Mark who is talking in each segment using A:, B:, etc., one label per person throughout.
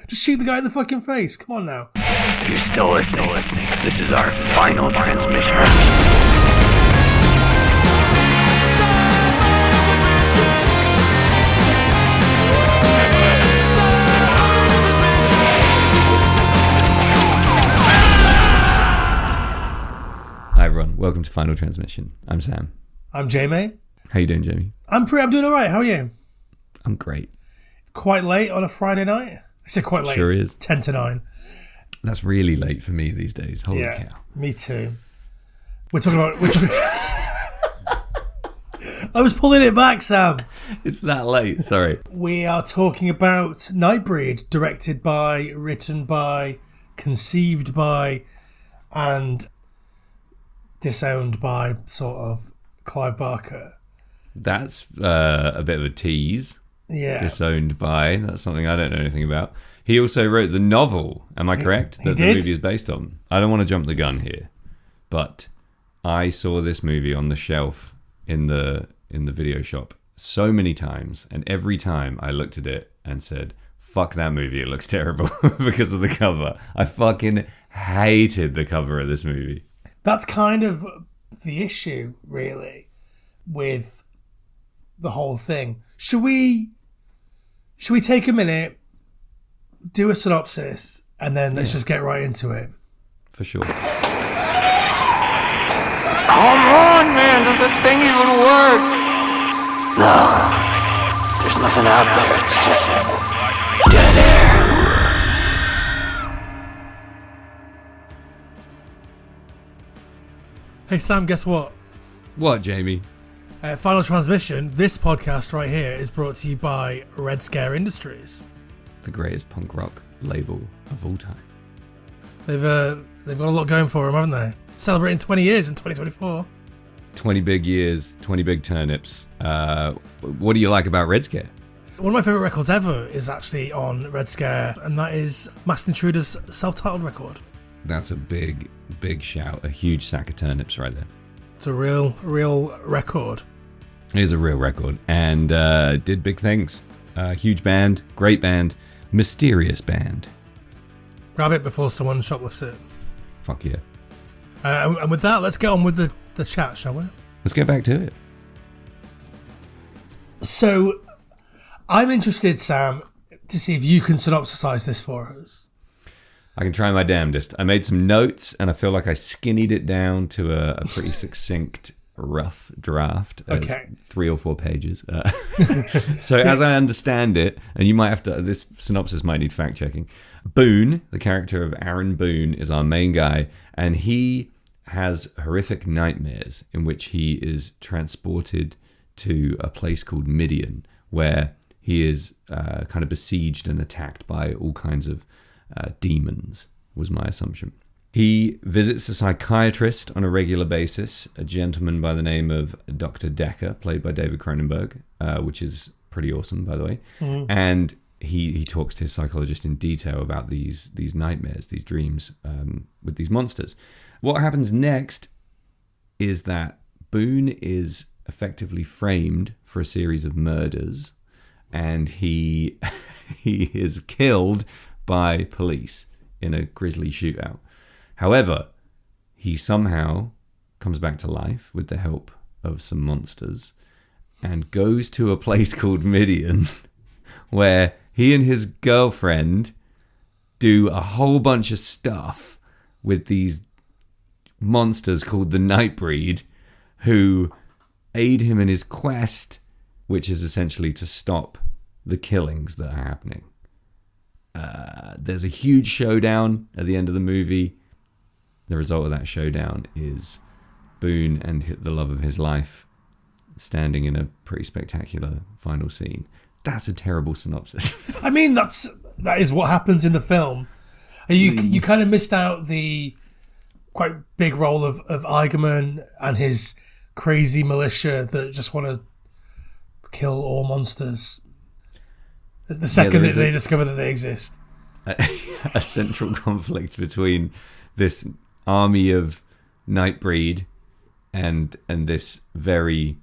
A: Just shoot the guy in the fucking face. Come on now.
B: You're still listening. This is our final transmission.
C: Hi everyone, welcome to Final Transmission. I'm Sam.
A: I'm Jamie.
C: How you doing, Jamie?
A: I'm doing all right. How are you?
C: I'm great.
A: It's quite late on a Friday night. I say quite late.
C: Sure
A: it's
C: is.
A: 10 to 9.
C: That's really late for me these days. Holy cow.
A: Me too. We're talking about... I was pulling it back, Sam.
C: It's that late, sorry.
A: We are talking about Nightbreed, directed by, written by, conceived by, and disowned by, sort of, Clive Barker.
C: That's a bit of a tease.
A: Yeah.
C: Disowned by. That's something I don't know anything about. He also wrote the novel, am I correct? That the movie is based on. I don't want to jump the gun here, but I saw this movie on the shelf in the video shop so many times, and every time I looked at it and said, fuck that movie, it looks terrible because of the cover. I fucking hated the cover of this movie.
A: That's kind of the issue, really, with the whole thing. Should we take a minute, do a synopsis, and then let's just get right into it?
C: For sure.
B: Come on, man, does that thing even work? No, there's nothing out there. It's just dead air.
A: Hey, Sam, guess what?
C: What, Jamie?
A: Final Transmission, this podcast right here is brought to you by Red Scare Industries.
C: The greatest punk rock label of all time.
A: They've got a lot going for them, haven't they? Celebrating 20 years in 2024.
C: 20 big years, 20 big turnips. What do you like about Red Scare?
A: One of my favourite records ever is actually on Red Scare, and that is Masked Intruder's self-titled record.
C: That's a big shout. A huge sack of turnips right there.
A: It's a real record.
C: It is a real record. And did big things. Huge band, great band, mysterious band.
A: Grab it before someone shoplifts it.
C: Fuck yeah.
A: And with that, let's get on with the chat, shall we?
C: Let's get back to it.
A: So, I'm interested, Sam, to see if you can synopsisize this for us.
C: I can try my damnedest. I made some notes, and I feel like I skinnied it down to a pretty succinct, rough draft.
A: Okay.
C: It's 3 or 4 pages. So as I understand it, and you might have to, this synopsis might need fact checking. Boone, the character of Aaron Boone, is our main guy, and he has horrific nightmares in which he is transported to a place called Midian, where he is kind of besieged and attacked by all kinds of demons, was my assumption. He visits a psychiatrist on a regular basis, a gentleman by the name of Dr. Decker, played by David Cronenberg, which is pretty awesome, by the way. Mm-hmm. And he talks to his psychologist in detail about these nightmares, these dreams with these monsters. What happens next is that Boone is effectively framed for a series of murders, and he is killed by police in a grisly shootout. However, he somehow comes back to life with the help of some monsters and goes to a place called Midian where he and his girlfriend do a whole bunch of stuff with these monsters called the Nightbreed, who aid him in his quest, which is essentially to stop the killings that are happening. There's a huge showdown at the end of the movie. The result of that showdown is Boone and the love of his life standing in a pretty spectacular final scene. That's a terrible synopsis.
A: I mean, that is what happens in the film. You kind of missed out the quite big role of Eigerman and his crazy militia that just want to kill all monsters the second that they discover that they exist.
C: A central conflict between this army of Nightbreed and this very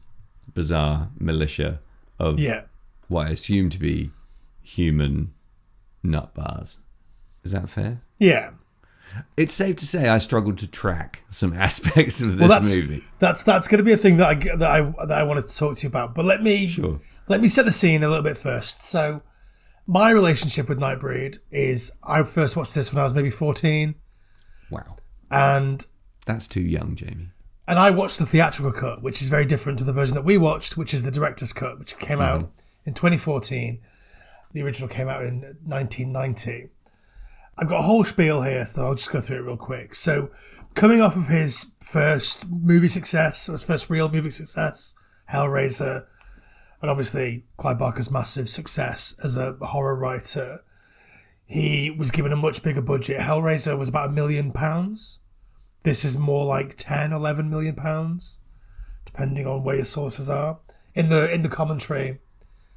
C: bizarre militia of what I assume to be human nut bars. Is that fair?
A: Yeah.
C: It's safe to say I struggled to track some aspects of this movie.
A: That's going to be a thing that I wanted to talk to you about. But let me set the scene a little bit first. So, my relationship with Nightbreed is I first watched this when I was maybe 14.
C: Wow.
A: And
C: that's too young, Jamie.
A: And I watched the theatrical cut, which is very different to the version that we watched, which is the director's cut, which came out in 2014. The original came out in 1990. I've got a whole spiel here, so I'll just go through it real quick. So, coming off of his first movie success, or his first real movie success, Hellraiser, and obviously Clive Barker's massive success as a horror writer, he was given a much bigger budget. Hellraiser was about £1 million. This is more like 10, 11 million pounds, depending on where your sources are. In the commentary,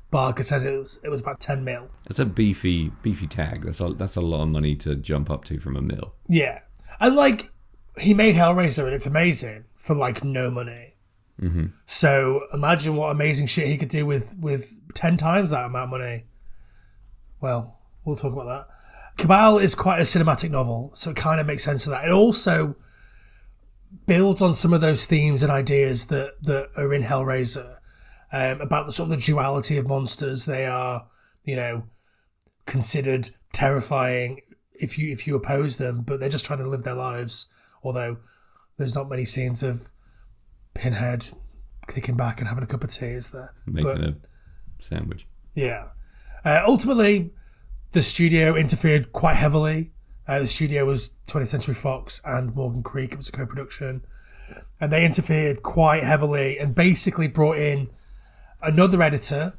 A: Barker says it was about 10 mil.
C: That's a beefy tag. That's a lot of money to jump up to from $1 million.
A: Yeah, and like he made Hellraiser, and it's amazing for like no money. Mm-hmm. So imagine what amazing shit he could do with 10 times that amount of money. Well, we'll talk about that. Cabal is quite a cinematic novel, so it kind of makes sense of that. It also builds on some of those themes and ideas that are in Hellraiser. About the sort of the duality of monsters. They are, considered terrifying if you oppose them, but they're just trying to live their lives. Although there's not many scenes of Pinhead kicking back and having a cup of tea, is there?
C: Making a sandwich.
A: Yeah. Ultimately, the studio interfered quite heavily. The studio was 20th Century Fox and Morgan Creek. It was a co-production. And they interfered quite heavily and basically brought in another editor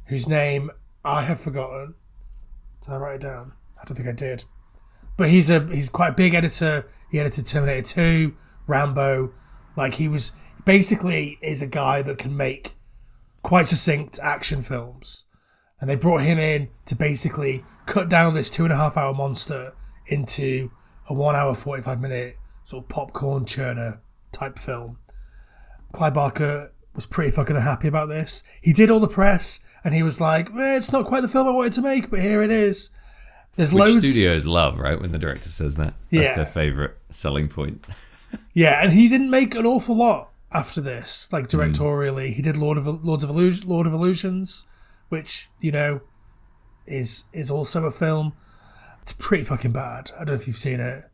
A: whose name I have forgotten. Did I write it down? I don't think I did. But he's quite a big editor. He edited Terminator 2, Rambo. Like he was basically is a guy that can make quite succinct action films. And they brought him in to basically cut down this 2.5 hour monster into a 1 hour 45 minute sort of popcorn churner type film. Clive Barker was pretty fucking unhappy about this. He did all the press and he was like, it's not quite the film I wanted to make, but here it is. There's
C: Which
A: loads.
C: Studios love, right? When the director says that. That's their favourite selling point. Yeah,
A: and he didn't make an awful lot after this, like directorially. He did Lord of Illusions, which, is also a film. It's pretty fucking bad. I don't know if you've seen it.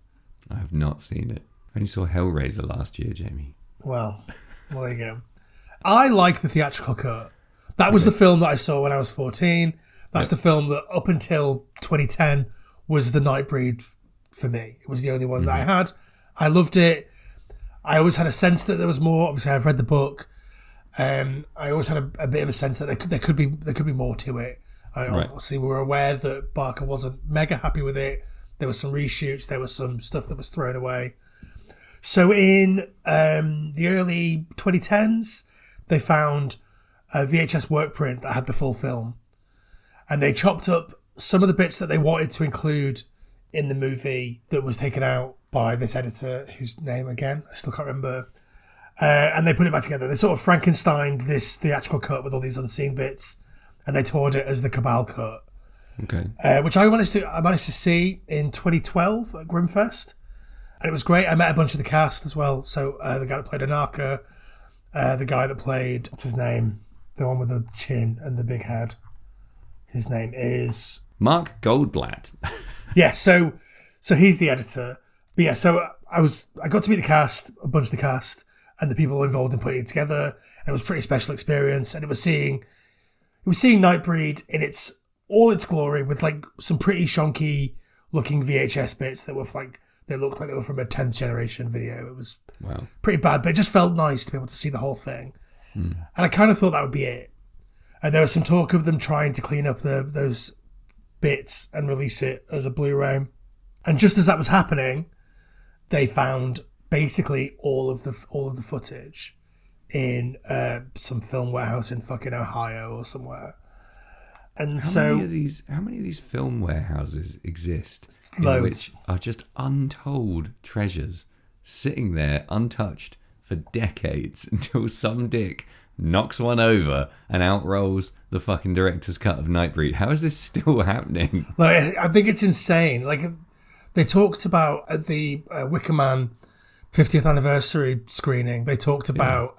C: I have not seen it. I only saw Hellraiser last year, Jamie.
A: Well, there you go. I like the theatrical cut. That was the film that I saw when I was 14. That's the film that up until 2010 was the Nightbreed for me. It was the only one that I had. I loved it. I always had a sense that there was more. Obviously, I've read the book. I always had a bit of a sense that there could be more to it. Obviously, we were aware that Barker wasn't mega happy with it. There was some reshoots. There was some stuff that was thrown away. So in the early 2010s, they found a VHS work print that had the full film. And they chopped up some of the bits that they wanted to include in the movie that was taken out by this editor, whose name, again, I still can't remember. And they put it back together. They sort of Frankensteined this theatrical cut with all these unseen bits, and they toured it as the Cabal Cut.
C: Okay.
A: Which I managed to see in 2012 at Grimfest. And it was great. I met a bunch of the cast as well. So the guy that played Anaka, the guy that played, what's his name? The one with the chin and the big head. His name is
C: Mark Goldblatt.
A: Yeah, so he's the editor. But yeah, so I got to meet the cast, a bunch of the cast, and the people involved in putting it together. And it was a pretty special experience. And it was seeing Nightbreed in all its glory with like some pretty shonky looking VHS bits that were like they looked like they were from a 10th generation video. It was pretty bad, but it just felt nice to be able to see the whole thing. And I kind of thought that would be it. And there was some talk of them trying to clean up those bits and release it as a Blu-ray. And just as that was happening, they found basically all of the footage in some film warehouse in fucking Ohio or somewhere. And
C: how many of these film warehouses exist?
A: Loads.
C: Which are just untold treasures sitting there untouched for decades until some dick knocks one over, and out rolls the fucking director's cut of Nightbreed. How is this still happening?
A: Like, I think it's insane. Like, they talked about at the Wicker Man 50th anniversary screening, they talked about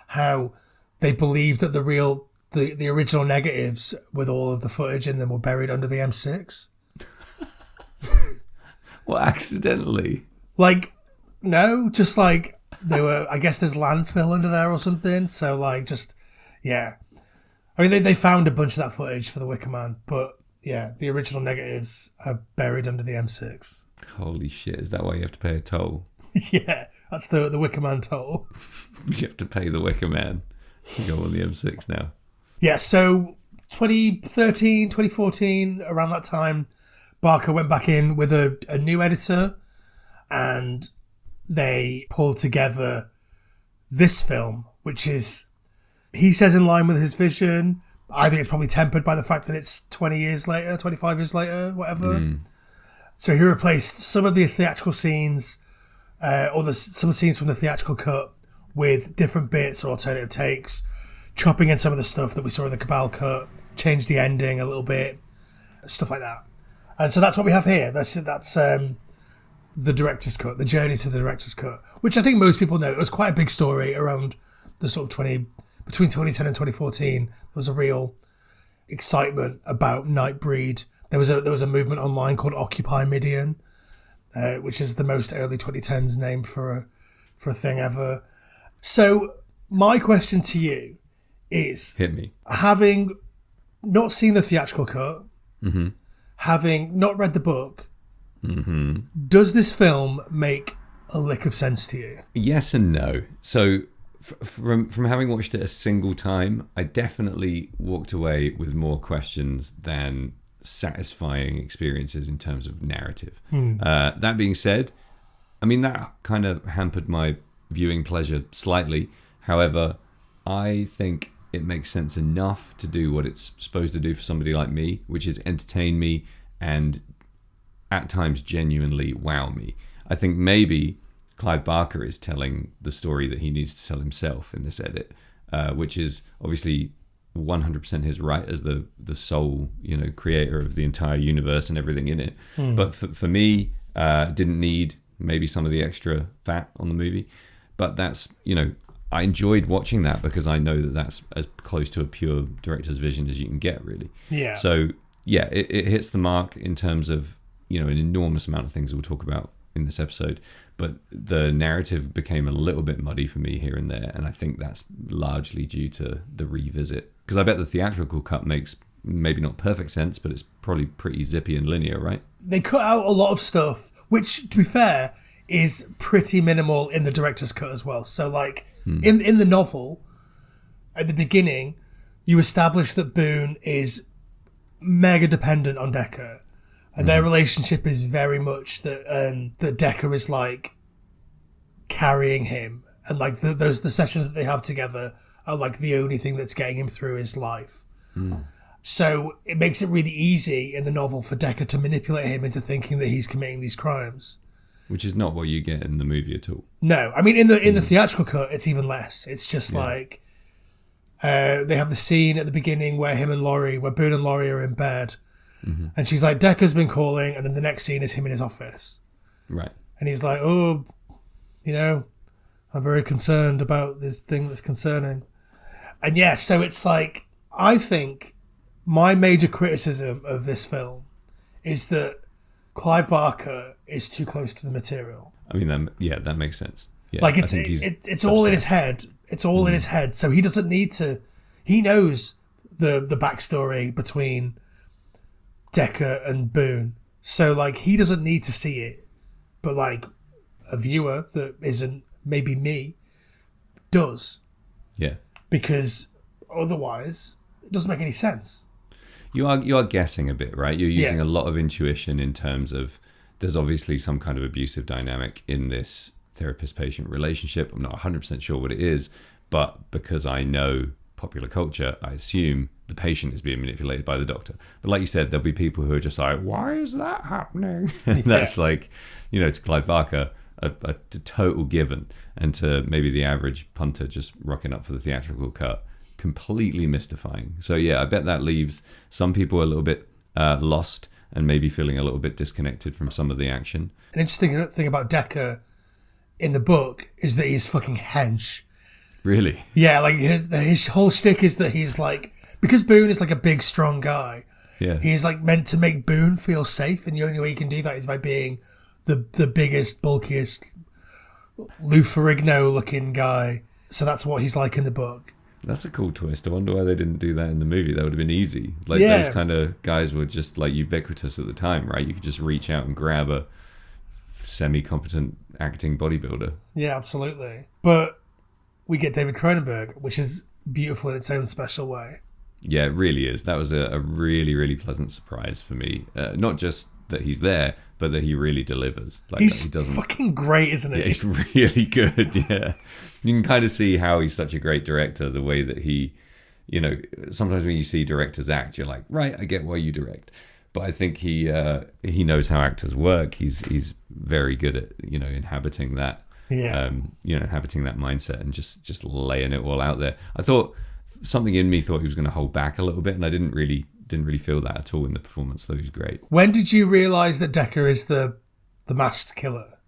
A: how they believed that the original negatives with all of the footage in them were buried under the M6.
C: Well, accidentally?
A: Like, no, just like they were, I guess there's landfill under there or something. So, like, just, yeah. I mean, they found a bunch of that footage for the Wicker Man, but yeah, the original negatives are buried under the M6.
C: Holy shit, is that why you have to pay a toll?
A: Yeah, that's the Wicker Man toll.
C: You have to pay the Wicker Man to go on the M6 now.
A: Yeah, so 2013, 2014, around that time, Barker went back in with a new editor, and they pulled together this film, which is, he says, in line with his vision. I think it's probably tempered by the fact that it's 20 years later, 25 years later, whatever. So he replaced some of the theatrical scenes, some scenes from the theatrical cut, with different bits or alternative takes, chopping in some of the stuff that we saw in the Cabal Cut, changed the ending a little bit, stuff like that. And so that's what we have here. That's the director's cut, the journey to the director's cut, which I think most people know. It was quite a big story around the sort of between 2010 and 2014. There was a real excitement about Nightbreed. There was a movement online called Occupy Midian, which is the most early 2010s name for a thing ever. So my question to you is,
C: hit me.
A: Having not seen the theatrical cut, having not read the book, does this film make a lick of sense to you?
C: Yes and no. So from having watched it a single time, I definitely walked away with more questions than satisfying experiences in terms of narrative. That being said, I mean, that kind of hampered my viewing pleasure slightly. However, I think it makes sense enough to do what it's supposed to do for somebody like me, which is entertain me and at times genuinely wow me. I think maybe Clive Barker is telling the story that he needs to tell himself in this edit, which is obviously 100% his right as the sole, creator of the entire universe and everything in it. But for me, didn't need maybe some of the extra fat on the movie. But that's, I enjoyed watching that because I know that that's as close to a pure director's vision as you can get, really.
A: Yeah.
C: So, yeah, it hits the mark in terms of, an enormous amount of things we'll talk about in this episode. But the narrative became a little bit muddy for me here and there. And I think that's largely due to the revisit. Because I bet the theatrical cut makes maybe not perfect sense, but it's probably pretty zippy and linear, right?
A: They cut out a lot of stuff, which, to be fair, is pretty minimal in the director's cut as well. So, like, in the novel, at the beginning, you establish that Boone is mega dependent on Decker. And their relationship is very much that Decker is, like, carrying him. And, like, the sessions that they have together are, like, the only thing that's getting him through his life. So it makes it really easy in the novel for Decker to manipulate him into thinking that he's committing these crimes.
C: Which is not what you get in the movie at all.
A: No. I mean, in the theatrical cut, it's even less. It's just like... they have the scene at the beginning where Boone and Laurie are in bed. And she's like, Decker's been calling, and then the next scene is him in his office.
C: Right.
A: And he's like, I'm very concerned about this thing that's concerning. And yeah, so it's like, I think my major criticism of this film is that Clive Barker is too close to the material. I mean,
C: that makes sense. Yeah,
A: like it's all in his head. It's all in his head. So he doesn't need to. He knows the backstory between Decker and Boone. So like he doesn't need to see it, but like a viewer that isn't maybe me does.
C: Yeah.
A: Because otherwise, it doesn't make any sense.
C: You are guessing a bit, right? You're using a lot of intuition in terms of there's obviously some kind of abusive dynamic in this therapist-patient relationship. I'm not 100% sure what it is, but because I know popular culture, I assume the patient is being manipulated by the doctor. But like you said, there'll be people who are just like, why is that happening? And that's like, to Clive Barker, a total given, and to maybe the average punter just rocking up for the theatrical cut, completely mystifying. So yeah, I bet that leaves some people a little bit lost and maybe feeling a little bit disconnected from some of the action.
A: An interesting thing about Decker in the book is that he's fucking hench.
C: Really?
A: Yeah, like his whole shtick is that he's like, because Boone is like a big, strong guy.
C: Yeah.
A: He's like meant to make Boone feel safe, and the only way you can do that is by being the biggest, bulkiest, Lou Ferrigno looking guy. So that's what he's like in the book.
C: That's a cool twist. I wonder why they didn't do that in the movie. That would have been easy. Like
A: Yeah.
C: those kind of guys were just like ubiquitous at the time, right? You could just reach out and grab a semi-competent acting bodybuilder.
A: Yeah, absolutely. But we get David Cronenberg, which is beautiful in its own special way.
C: Yeah, it really is. That was a really, really pleasant surprise for me. Not just that he's there, but that he really delivers. Like,
A: He's
C: he doesn't.
A: fucking great, isn't he?
C: Yeah, he's really good. Yeah, you can kind of see how he's such a great director. The way that he, sometimes when you see directors act, you're like, right, I get why you direct. But I think he knows how actors work. He's very good at inhabiting that.
A: Yeah.
C: Inhabiting that mindset and just laying it all out there. I thought something in me thought he was going to hold back a little bit, and I didn't really feel that at all in the performance. Though he was great.
A: When did you realise that Decker is the masked killer?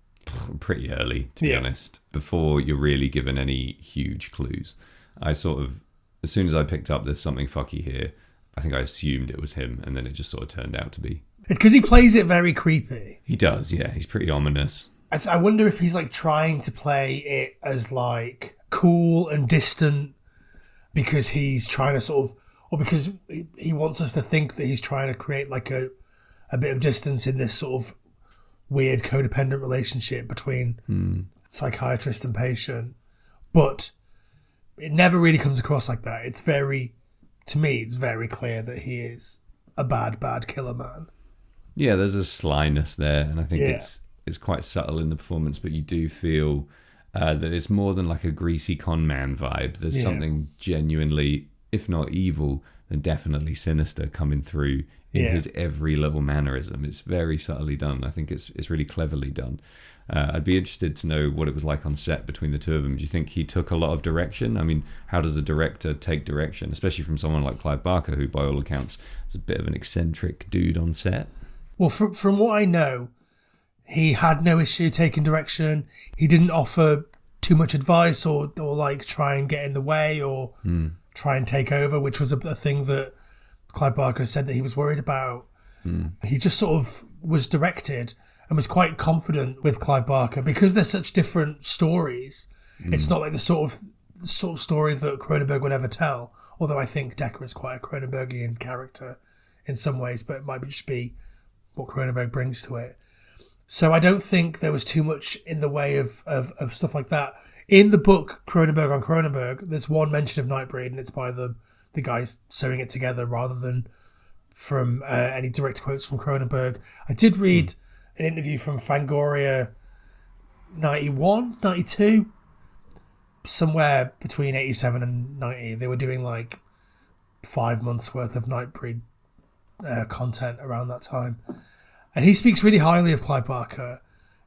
C: Pretty early, to be honest. Before you're really given any huge clues, I sort of, as soon as I picked up there's something fucky here, I think I assumed it was him, and then it just sort of turned out to be.
A: It's because he plays it very creepy.
C: He does, yeah. He's pretty ominous.
A: I wonder if he's like trying to play it as like cool and distant because he's trying to sort of, or because he wants us to think that he's trying to create like a bit of distance in this sort of weird codependent relationship between psychiatrist and patient. But it never really comes across like that. To me, it's very clear that he is a bad killer man.
C: Yeah, there's a slyness there, and I think it's quite subtle in the performance, but you do feel that it's more than like a greasy con man vibe. There's something genuinely, if not evil, then definitely sinister coming through in his every little mannerism. It's very subtly done. I think it's really cleverly done. I'd be interested to know what it was like on set between the two of them. Do you think he took a lot of direction? I mean, how does a director take direction, especially from someone like Clive Barker, who by all accounts is a bit of an eccentric dude on set?
A: Well, from what I know, he had no issue taking direction. He didn't offer too much advice or like try and get in the way or try and take over, which was a thing that Clive Barker said that he was worried about. He just sort of was directed and was quite confident with Clive Barker because they're such different stories. It's not like the sort of story that Cronenberg would ever tell. Although I think Decker is quite a Cronenbergian character in some ways, but it might just be what Cronenberg brings to it. So I don't think there was too much in the way of stuff like that. In the book, Cronenberg on Cronenberg, there's one mention of Nightbreed, and it's by the guys sewing it together rather than from any direct quotes from Cronenberg. I did read an interview from Fangoria 91, 92, somewhere between 87 and 90. They were doing like 5 months worth of Nightbreed content around that time. And he speaks really highly of Clive Barker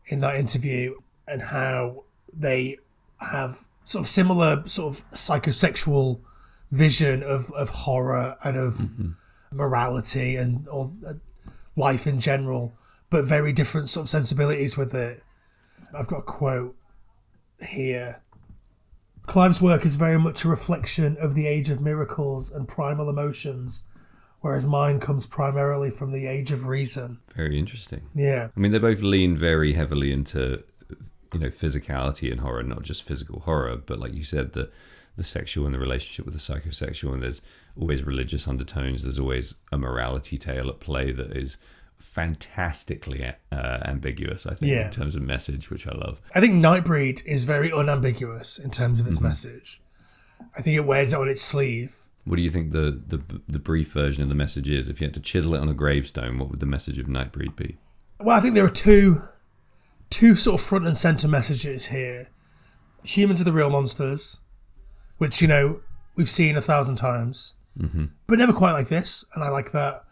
A: in that interview and how they have sort of similar sort of psychosexual vision of horror and of morality and or life in general, but very different sort of sensibilities with it. I've got a quote here. Clive's work is very much a reflection of the age of miracles and primal emotions, whereas mine comes primarily from the age of reason.
C: Very interesting.
A: Yeah.
C: I mean, they both lean very heavily into, physicality and horror, not just physical horror, but like you said, the sexual and the relationship with the psychosexual, and there's always religious undertones. There's always a morality tale at play that is fantastically ambiguous, I think, in terms of message, which I love.
A: I think Nightbreed is very unambiguous in terms of its message. I think it wears it on its sleeve.
C: What do you think the brief version of the message is? If you had to chisel it on a gravestone, what would the message of Nightbreed be?
A: Well, I think there are two sort of front and centre messages here. Humans are the real monsters, which, we've seen 1,000 times, but never quite like this, and I like that.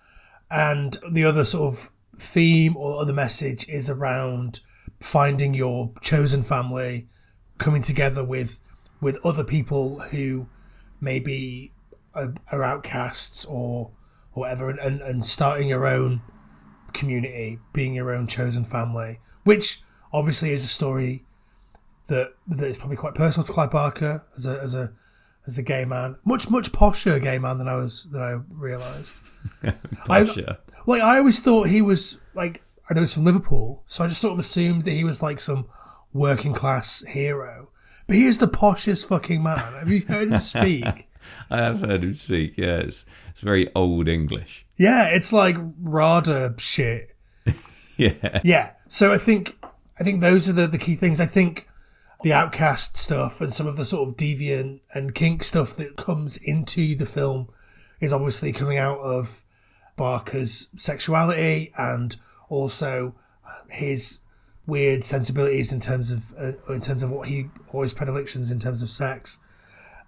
A: And the other sort of theme or other message is around finding your chosen family, coming together with other people who maybe are outcasts or whatever, and starting your own community, being your own chosen family, which obviously is a story that is probably quite personal to Clive Barker as a gay man, much posher gay man than I realised.
C: Posher.
A: I always thought he was like, I know he's from Liverpool, so I just sort of assumed that he was like some working class hero. But he is the poshest fucking man. Have you heard him speak?
C: I have heard him speak. Yeah, it's very old English.
A: Yeah, it's like RADA shit.
C: Yeah.
A: Yeah. So I think those are the key things. I think the outcast stuff and some of the sort of deviant and kink stuff that comes into the film is obviously coming out of Barker's sexuality and also his weird sensibilities in terms of what he, or his predilections in terms of sex.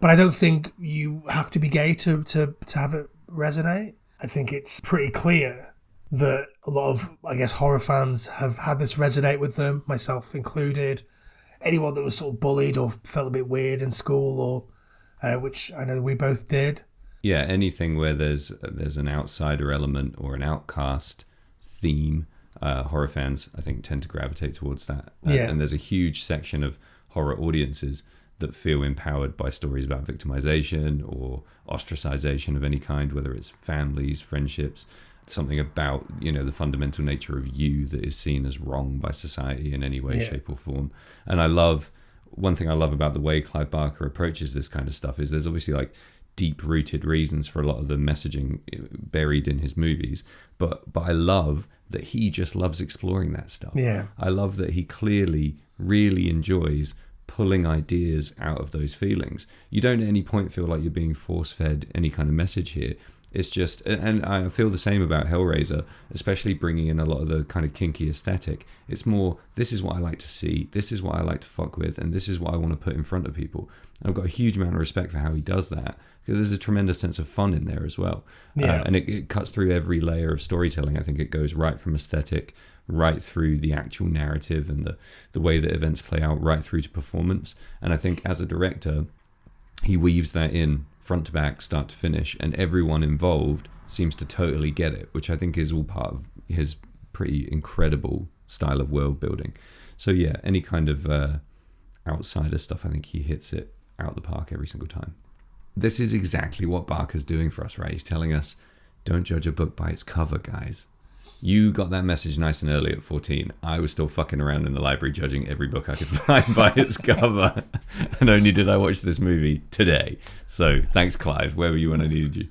A: But I don't think you have to be gay to have it resonate. I think it's pretty clear that a lot of, I guess, horror fans have had this resonate with them, myself included. Anyone that was sort of bullied or felt a bit weird in school, or which I know we both did.
C: Yeah, anything where there's an outsider element or an outcast theme, horror fans, I think, tend to gravitate towards that. And there's a huge section of horror audiences that feel empowered by stories about victimization or ostracization of any kind, whether it's families, friendships, something about, the fundamental nature of you that is seen as wrong by society in any way, shape or form. And one thing I love about the way Clive Barker approaches this kind of stuff is there's obviously like deep-rooted reasons for a lot of the messaging buried in his movies, but I love that he just loves exploring that stuff.
A: Yeah.
C: I love that he clearly really enjoys pulling ideas out of those feelings. You don't at any point feel like you're being force-fed any kind of message here. It's just, and I feel the same about Hellraiser, especially bringing in a lot of the kind of kinky aesthetic. It's more, this is what I like to see, this is what I like to fuck with, and this is what I want to put in front of people. And I've got a huge amount of respect for how he does that, because there's a tremendous sense of fun in there as well.
A: Yeah.
C: And it cuts through every layer of storytelling. I think it goes right from aesthetic, right through the actual narrative and the way that events play out, right through to performance. And I think as a director, he weaves that in front to back, start to finish, and everyone involved seems to totally get it, which I think is all part of his pretty incredible style of world building. So yeah, any kind of outsider stuff, I think he hits it out the park every single time. This is exactly what Barker's doing for us, right? He's telling us, don't judge a book by its cover, guys. You got that message nice and early at 14. I was still fucking around in the library judging every book I could find by its cover. And only did I watch this movie today. So thanks, Clive. Where were you when I needed you?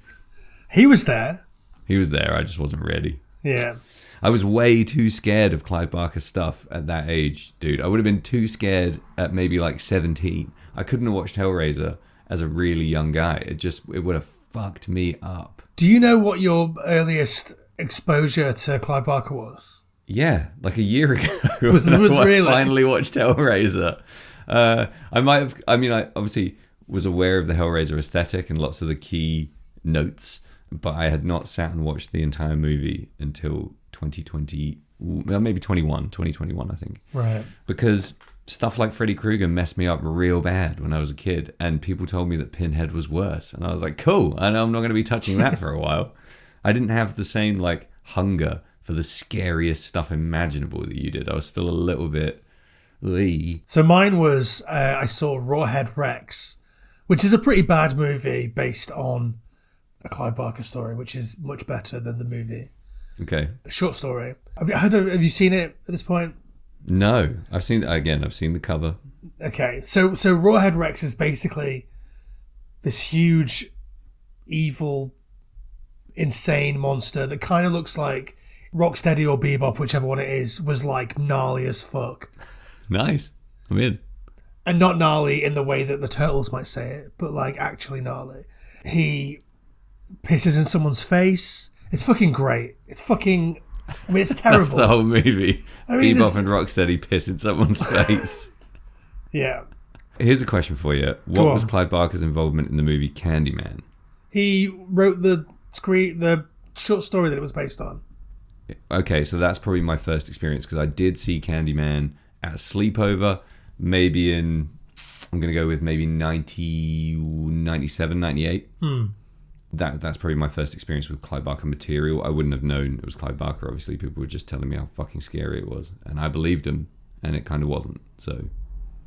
A: He was there.
C: He was there. I just wasn't ready.
A: Yeah.
C: I was way too scared of Clive Barker stuff at that age, dude. I would have been too scared at maybe like 17. I couldn't have watched Hellraiser as a really young guy. It would have fucked me up.
A: Do you know what your earliest exposure to Clive Barker was?
C: Yeah, like a year ago.
A: Was really?
C: I finally watched Hellraiser. I obviously was aware of the Hellraiser aesthetic and lots of the key notes, but I had not sat and watched the entire movie until 2020, well, maybe 2021, I think.
A: Right.
C: Because stuff like Freddy Krueger messed me up real bad when I was a kid, and people told me that Pinhead was worse, and I was like, cool, I know I'm not going to be touching that for a while. I didn't have the same like hunger for the scariest stuff imaginable that you did. I was still a little bit Lee.
A: So mine was, I saw Rawhead Rex, which is a pretty bad movie based on a Clive Barker story, which is much better than the movie.
C: Okay.
A: A short story. Have you seen it at this point?
C: No. I've seen the cover.
A: Okay. So Rawhead Rex is basically this huge, evil, insane monster that kind of looks like Rocksteady or Bebop, whichever one it is, was like gnarly as fuck.
C: Nice. I'm in.
A: And not gnarly in the way that the Turtles might say it, but like actually gnarly. He pisses in someone's face. It's fucking great. It's fucking... I mean, it's terrible.
C: That's the whole movie. Bebop
A: this...
C: and Rocksteady piss in someone's face.
A: Yeah.
C: Here's a question for you. What was Clive Barker's involvement in the movie Candyman?
A: He wrote the short story that it was based on.
C: Okay, so that's probably my first experience, because I did see Candyman at a sleepover, maybe I'm going to go with maybe 90, 97, 98. That's probably my first experience with Clive Barker material. I wouldn't have known it was Clive Barker. Obviously, people were just telling me how fucking scary it was, and I believed them, and it kind of wasn't. So,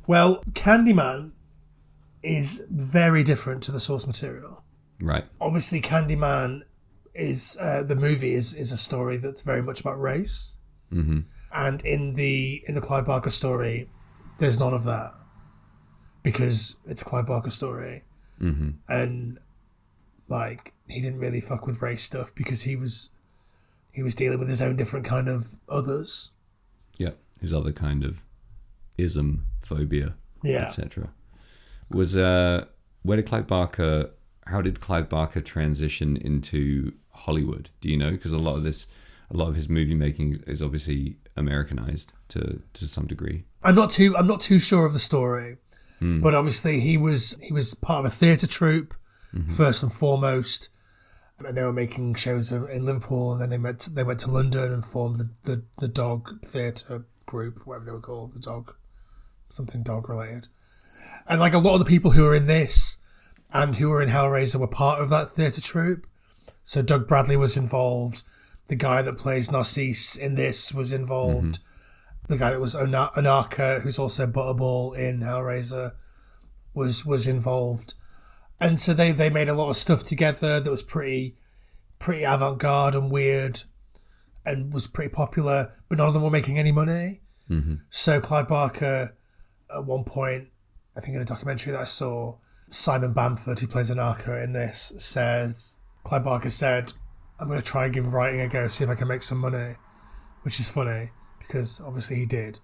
A: well, Candyman is very different to the source material.
C: Right.
A: Obviously, Candyman is the movie is a story that's very much about race, and in the Clive Barker story, there's none of that because it's a Clive Barker story, and like he didn't really fuck with race stuff because he was dealing with his own different kind of others.
C: Yeah, his other kind of ism, phobia, etc. Was how did Clive Barker transition into Hollywood? Do you know? Because a lot of his movie making is obviously Americanized to some degree. I'm not
A: too sure of the story, but obviously he was part of a theatre troupe first and foremost, and they were making shows in Liverpool, and then they went to London and formed the Dog Theatre group, whatever they were called, something dog related, and like a lot of the people who were in this and who were in Hellraiser were part of that theatre troupe. So Doug Bradley was involved. The guy that plays Narcisse in this was involved. The guy that was Anarka, who's also Butterball in Hellraiser, was involved. And so they made a lot of stuff together that was pretty avant-garde and weird and was pretty popular, but none of them were making any money. So Clive Barker, at one point, I think in a documentary that I saw, Simon Bamford, who plays Anarka in this, says, Clive Barker said, I'm going to try and give writing a go, see if I can make some money, which is funny because obviously he did.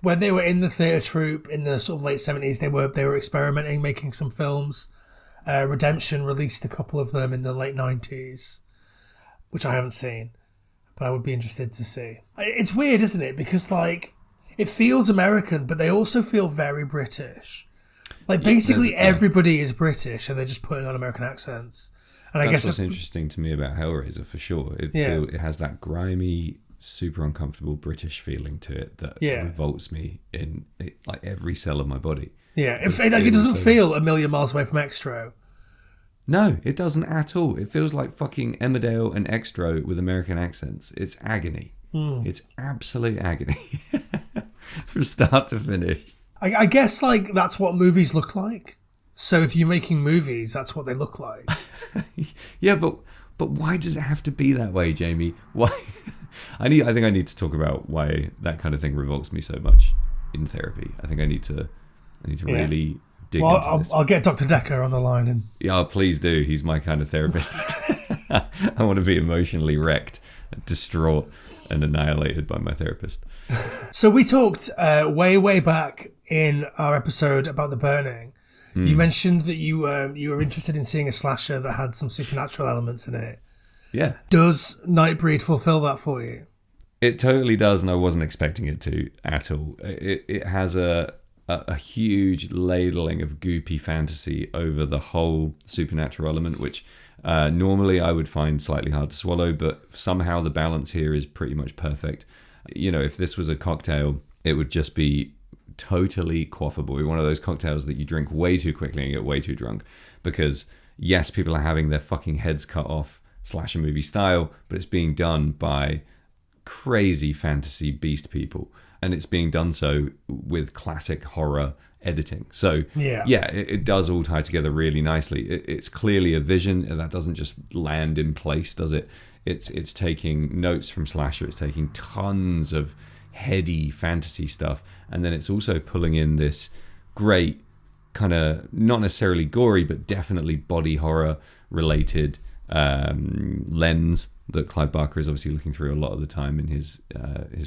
A: When they were in the theatre troupe in the sort of late 70s, they were experimenting, making some films. Redemption released a couple of them in the late 90s, which I haven't seen, but I would be interested to see. It's weird, isn't it? Because like it feels American, but they also feel very British. Like basically everybody is British, and they're just putting on American accents. And I guess
C: what's interesting to me about Hellraiser for sure. It has that grimy, super uncomfortable British feeling to it that revolts me in like every cell of my body. Yeah,
A: it doesn't feel a million miles away from Extro.
C: No, it doesn't at all. It feels like fucking Emmerdale and Extro with American accents. It's agony. It's absolute agony from start to finish.
A: I guess like that's what movies look like. So if you're making movies, that's what they look like.
C: Yeah, but why does it have to be that way, Jamie? Why? I think I need to talk about why that kind of thing revolts me so much in therapy. I think I need to really dig into this.
A: I'll get Dr. Decker on the line. And
C: yeah, please do. He's my kind of therapist. I want to be emotionally wrecked, distraught, and annihilated by my therapist.
A: So we talked way back in our episode about The Burning. You mentioned that you were interested in seeing a slasher that had some supernatural elements in it.
C: Yeah.
A: Does Nightbreed fulfill that for you?
C: It totally does, and I wasn't expecting it to at all. It has a huge ladling of goopy fantasy over the whole supernatural element, which normally I would find slightly hard to swallow, but somehow the balance here is pretty much perfect. You know, if this was a cocktail, it would just be totally quaffable. One of those cocktails that you drink way too quickly and get way too drunk. Because, yes, people are having their fucking heads cut off slasher movie style, but it's being done by crazy fantasy beast people. And it's being done so with classic horror editing. So, it does all tie together really nicely. It's clearly a vision, and that doesn't just land in place, does it? It's taking notes from slasher. It's taking tons of heady fantasy stuff, and then it's also pulling in this great kind of not necessarily gory but definitely body horror related lens that Clive Barker is obviously looking through a lot of the time in his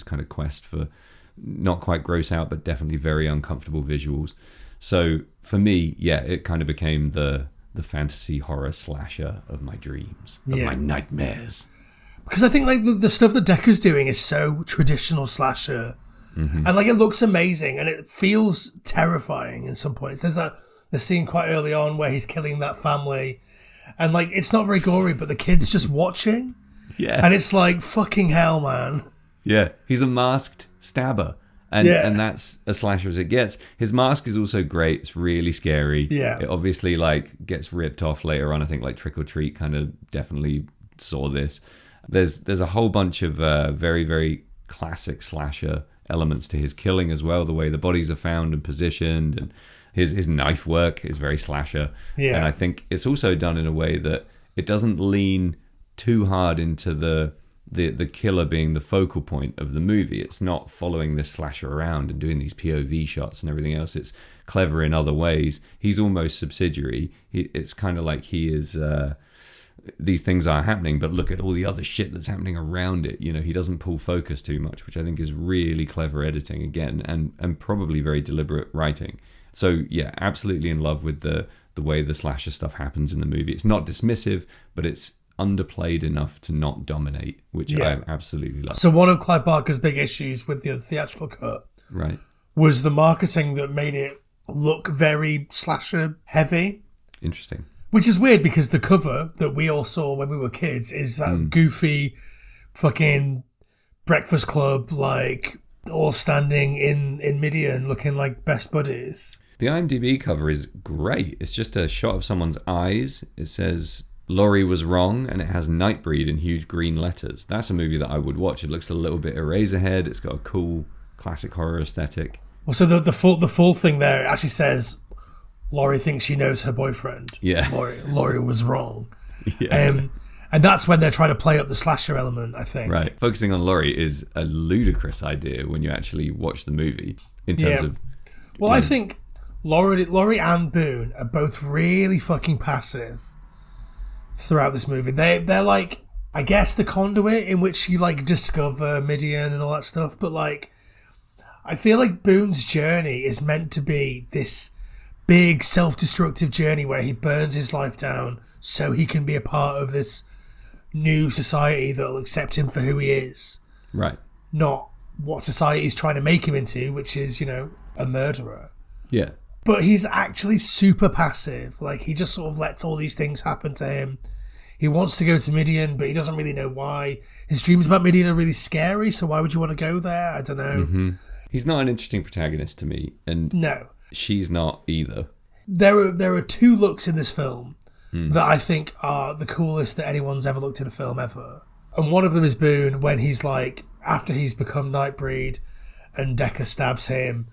C: kind of quest for not quite gross out but definitely very uncomfortable visuals. So for me, it kind of became the fantasy horror slasher of my dreams, of my nightmares.
A: Because I think like the stuff that Decker's doing is so traditional slasher, and like it looks amazing and it feels terrifying in some points. There's the scene quite early on where he's killing that family, and like it's not very gory, but the kid's just watching, and it's like fucking hell, man.
C: Yeah, he's a masked stabber, And that's a slasher as it gets. His mask is also great. It's really scary.
A: Yeah.
C: It obviously like gets ripped off later on. I think like Trick or Treat kind of definitely saw this. There's a whole bunch of very, very classic slasher elements to his killing as well. The way the bodies are found and positioned, and his knife work is very slasher.
A: Yeah.
C: And I think it's also done in a way that it doesn't lean too hard into the killer being the focal point of the movie. It's not following this slasher around and doing these POV shots and everything else. It's clever in other ways. He's almost subsidiary. It's kind of like he is... these things are happening, but look at all the other shit that's happening around it. You know, he doesn't pull focus too much, which I think is really clever editing again, and probably very deliberate writing. So yeah, absolutely in love with the way the slasher stuff happens in the movie. It's not dismissive, but it's underplayed enough to not dominate, which I absolutely love.
A: So one of Clive Barker's big issues with the theatrical cut was the marketing that made it look very slasher heavy.
C: Interesting.
A: Which is weird because the cover that we all saw when we were kids is that goofy fucking Breakfast Club, like all standing in Midian looking like best buddies.
C: The IMDb cover is great. It's just a shot of someone's eyes. It says Laurie was wrong, and it has Nightbreed in huge green letters. That's a movie that I would watch. It looks a little bit Eraserhead. It's got a cool classic horror aesthetic.
A: Well, so the full thing there actually says Laurie thinks she knows her boyfriend.
C: Yeah.
A: Laurie was wrong.
C: Yeah.
A: And that's when they're trying to play up the slasher element, I think.
C: Right. Focusing on Laurie is a ludicrous idea when you actually watch the movie in terms of...
A: Well, I think Laurie and Boone are both really fucking passive throughout this movie. They're like, I guess, the conduit in which you like discover Midian and all that stuff. But like, I feel like Boone's journey is meant to be this big self-destructive journey where he burns his life down so he can be a part of this new society that'll accept him for who he is.
C: Right.
A: Not what society's trying to make him into, which is, you know, a murderer.
C: Yeah.
A: But he's actually super passive. Like, he just sort of lets all these things happen to him. He wants to go to Midian, but he doesn't really know why. His dreams about Midian are really scary, so why would you want to go there? I don't know.
C: Mm-hmm. He's not an interesting protagonist to me. And
A: no.
C: She's not either.
A: There are two looks in this film that I think are the coolest that anyone's ever looked in a film ever. And one of them is Boone when he's like, after he's become Nightbreed and Decker stabs him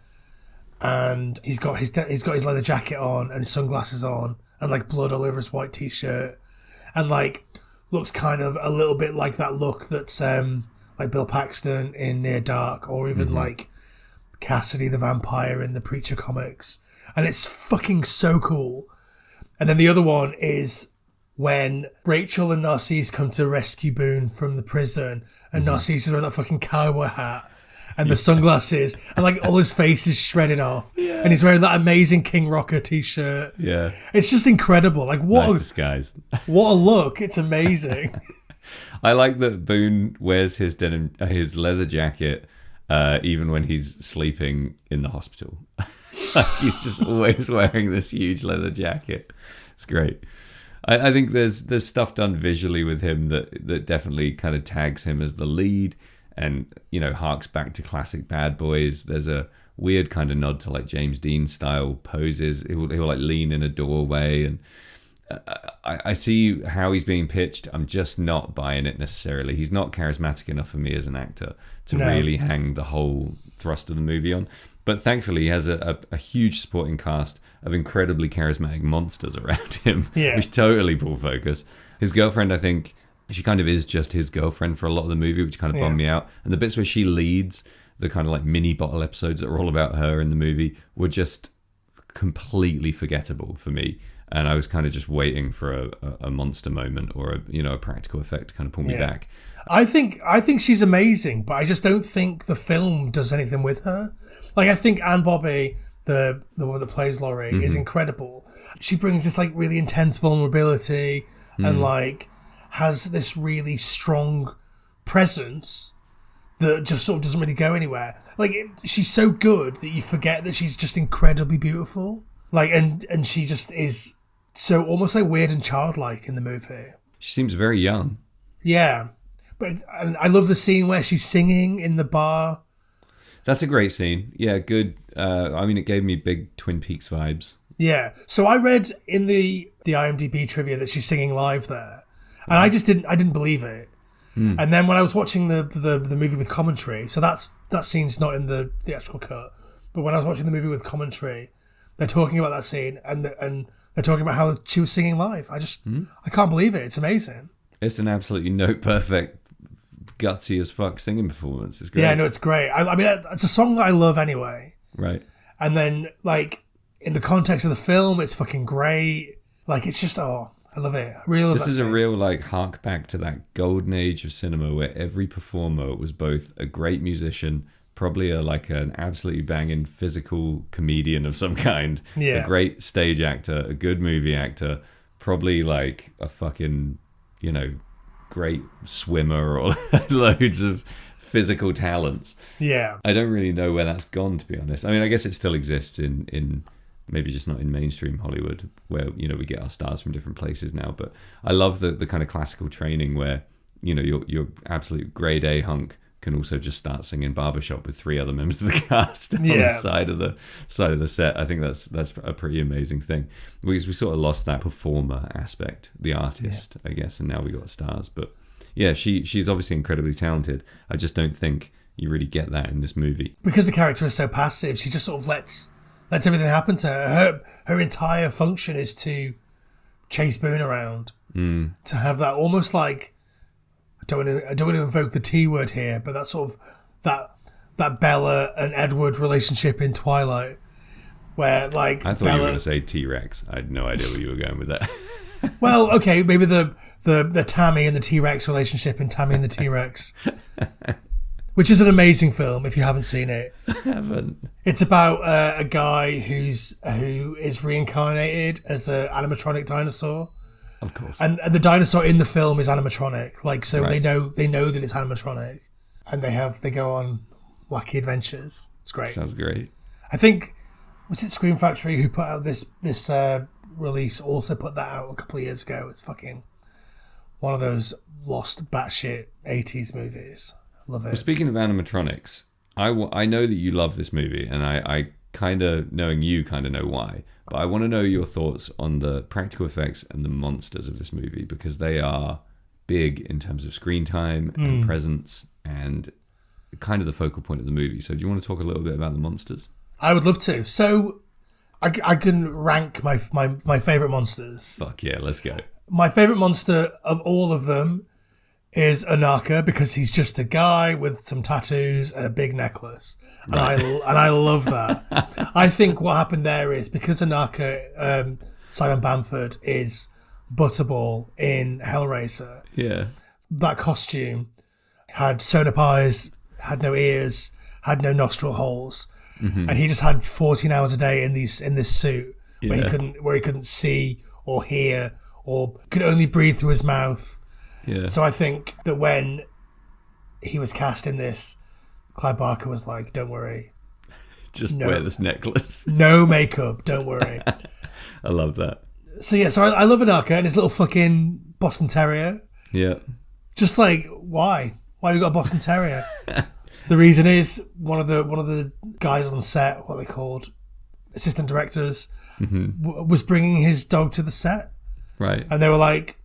A: and he's got his leather jacket on and his sunglasses on and like blood all over his white t-shirt and like looks kind of a little bit like that look that's like Bill Paxton in Near Dark or even like Cassidy the Vampire in the Preacher comics. And it's fucking so cool. And then the other one is when Rachel and Narcisse come to rescue Boone from the prison and Narcisse is wearing that fucking cowboy hat and the sunglasses and like all his face is shredded off and he's wearing that amazing King Rocker t-shirt.
C: Yeah.
A: It's just incredible. Like what
C: nice disguise.
A: What a look. It's amazing.
C: I like that Boone wears his leather jacket even when he's sleeping in the hospital. Like he's just always wearing this huge leather jacket. It's great. I think there's stuff done visually with him that definitely kind of tags him as the lead and, you know, harks back to classic Bad Boys. There's a weird kind of nod to like James Dean style poses. He'll like lean in a doorway and I see how he's being pitched. I'm just not buying it necessarily. He's not charismatic enough for me as an actor to really hang the whole thrust of the movie on. But thankfully, he has a huge supporting cast of incredibly charismatic monsters around him, which totally pull focus. His girlfriend, I think, she kind of is just his girlfriend for a lot of the movie, which kind of bummed me out. And the bits where she leads, the kind of like mini bottle episodes that are all about her in the movie, were just completely forgettable for me. And I was kind of just waiting for a monster moment or a practical effect to kind of pull me back.
A: I think she's amazing, but I just don't think the film does anything with her. Like I think Anne Bobby, the one that plays Laurie, is incredible. She brings this like really intense vulnerability and like has this really strong presence that just sort of doesn't really go anywhere. Like she's so good that you forget that she's just incredibly beautiful. Like and she just is so almost like weird and childlike in the movie.
C: She seems very young.
A: Yeah, but I love the scene where she's singing in the bar.
C: That's a great scene. Yeah, good. I mean, it gave me big Twin Peaks vibes.
A: Yeah. So I read in the IMDb trivia that she's singing live there, and I didn't believe it. And then when I was watching the movie with commentary, so that scene's not in the theatrical cut, but when I was watching the movie with commentary, they're talking about that scene and they're talking about how she was singing live. I can't believe it. It's amazing.
C: It's an absolutely note perfect, gutsy as fuck singing performance. It's great.
A: Yeah, no, it's great. I mean, it's a song that I love anyway.
C: Right.
A: And then, like, in the context of the film, it's fucking great. Like, it's just, I love it. I really love
C: This
A: that
C: is
A: scene.
C: a real, like, hark back to that golden age of cinema where every performer was both a great musician, probably an absolutely banging physical comedian of some kind,
A: Yeah.
C: a great stage actor, a good movie actor, probably, like, a fucking, great swimmer or loads of physical talents.
A: Yeah.
C: I don't really know where that's gone, to be honest. I mean, I guess it still exists in maybe just not in mainstream Hollywood, where we get our stars from different places now. But I love the kind of classical training where your absolute grade A hunk can also just start singing Barbershop with 3 other members of the cast on the side of the set. I think that's a pretty amazing thing. We sort of lost that performer aspect, the artist, I guess, and now we got stars. But yeah, she's obviously incredibly talented. I just don't think you really get that in this movie.
A: Because the character is so passive, she just sort of lets everything happen to her. Her entire function is to chase Boone around. To have that almost like, I don't want to invoke the T word here, but that sort of that Bella and Edward relationship in Twilight, where like
C: I thought
A: Bella,
C: you were going to say T-Rex. I had no idea where you were going with that.
A: Well, okay, maybe the Tammy and the T-Rex relationship in Tammy and the T-Rex, which is an amazing film if you haven't seen it.
C: I haven't.
A: It's about a guy who is reincarnated as an animatronic dinosaur.
C: Of course.
A: And the dinosaur in the film is animatronic. Like, so
C: Right.
A: they know that it's animatronic, and they go on wacky adventures. It's great.
C: Sounds great.
A: I think, was it Scream Factory who put out this release, also put that out a couple of years ago. It's fucking one of those lost batshit 80s movies. Love it.
C: Well, speaking of animatronics, I know that you love this movie, and I kind of, knowing you, kind of know why. But I want to know your thoughts on the practical effects and the monsters of this movie, because they are big in terms of screen time and presence and kind of the focal point of the movie. So do you want to talk a little bit about the monsters?
A: I would love to. So I can rank my favourite monsters.
C: Fuck yeah, let's go.
A: My favourite monster of all of them is Anaka, because he's just a guy with some tattoos and a big necklace, and I love that. I think what happened there is because Anaka, Simon Bamford, is Butterball in Hellraiser.
C: Yeah.
A: That costume had sewn up eyes, had no ears, had no nostril holes, and he just had 14 hours a day in this suit where he couldn't see or hear or could only breathe through his mouth.
C: Yeah.
A: So I think that when he was cast in this, Clive Barker was like, "Don't worry,
C: Just wear this necklace.
A: no makeup, don't worry."
C: I love that.
A: So yeah, so I love Anaka and his little fucking Boston Terrier.
C: Yeah.
A: Just like, why have you got a Boston Terrier? The reason is one of the guys on set, what are they called, assistant directors, was bringing his dog to the set,
C: Right.
A: and they were like,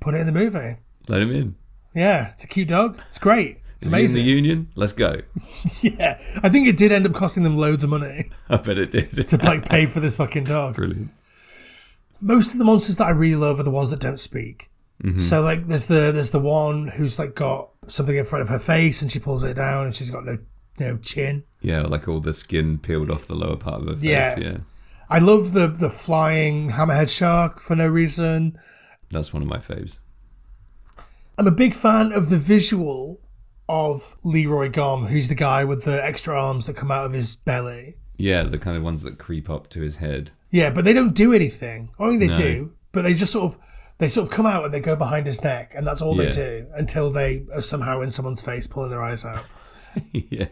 A: "Put it in the movie."
C: Let him in.
A: Yeah, it's a cute dog. It's great. It's
C: Is
A: amazing.
C: he in the union? Let's go.
A: Yeah, I think it did end up costing them loads of money
C: I bet it did.
A: to like pay for this fucking dog.
C: Brilliant.
A: Most of the monsters that I really love are the ones that don't speak. So like there's the one who's like got something in front of her face and she pulls it down and she's got no chin.
C: Yeah, like all the skin peeled off the lower part of her face. Yeah.
A: I love the flying hammerhead shark for no reason.
C: That's one of my faves.
A: I'm a big fan of the visual of Leroy Gom, who's the guy with the extra arms that come out of his belly.
C: Yeah, the kind of ones that creep up to his head.
A: Yeah, but they don't do anything. I mean, they
C: No.
A: do, but they just sort of come out and they go behind his neck, and that's all they do until they are somehow in someone's face, pulling their eyes out.
C: Yeah.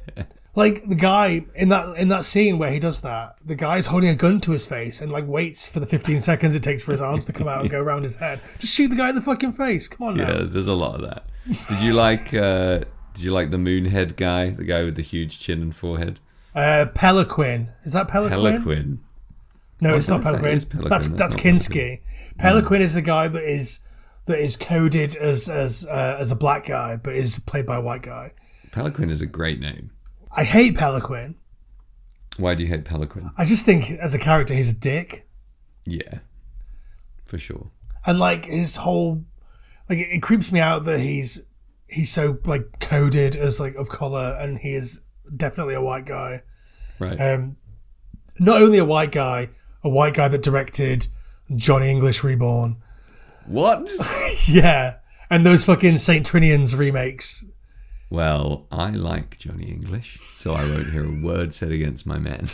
A: Like the guy in that scene where he does that, the guy's holding a gun to his face and like waits for the 15 seconds it takes for his arms to come out and go around his head. Just shoot the guy in the fucking face. Come on now.
C: Yeah, there's a lot of that. Did you like Did you like the Moonhead guy, the guy with the huge chin and forehead?
A: Peliquin. Is that Peliquin?
C: Peliquin.
A: No, it's not
C: Peliquin.
A: Peliquin. That's Kinski. Peliquin is the guy that is coded as a black guy, but is played by a white guy.
C: Peliquin is a great name.
A: I hate Peliquin.
C: Why do you hate Peliquin?
A: I just think as a character he's a dick.
C: Yeah, for sure.
A: And like his whole, like it creeps me out that he's so like coded as like of color, and he is definitely a white guy.
C: Right.
A: Not only a white guy that directed Johnny English Reborn.
C: What?
A: Yeah, and those fucking Saint Trinians remakes.
C: Well, I like Johnny English, so I won't hear a word said against my man.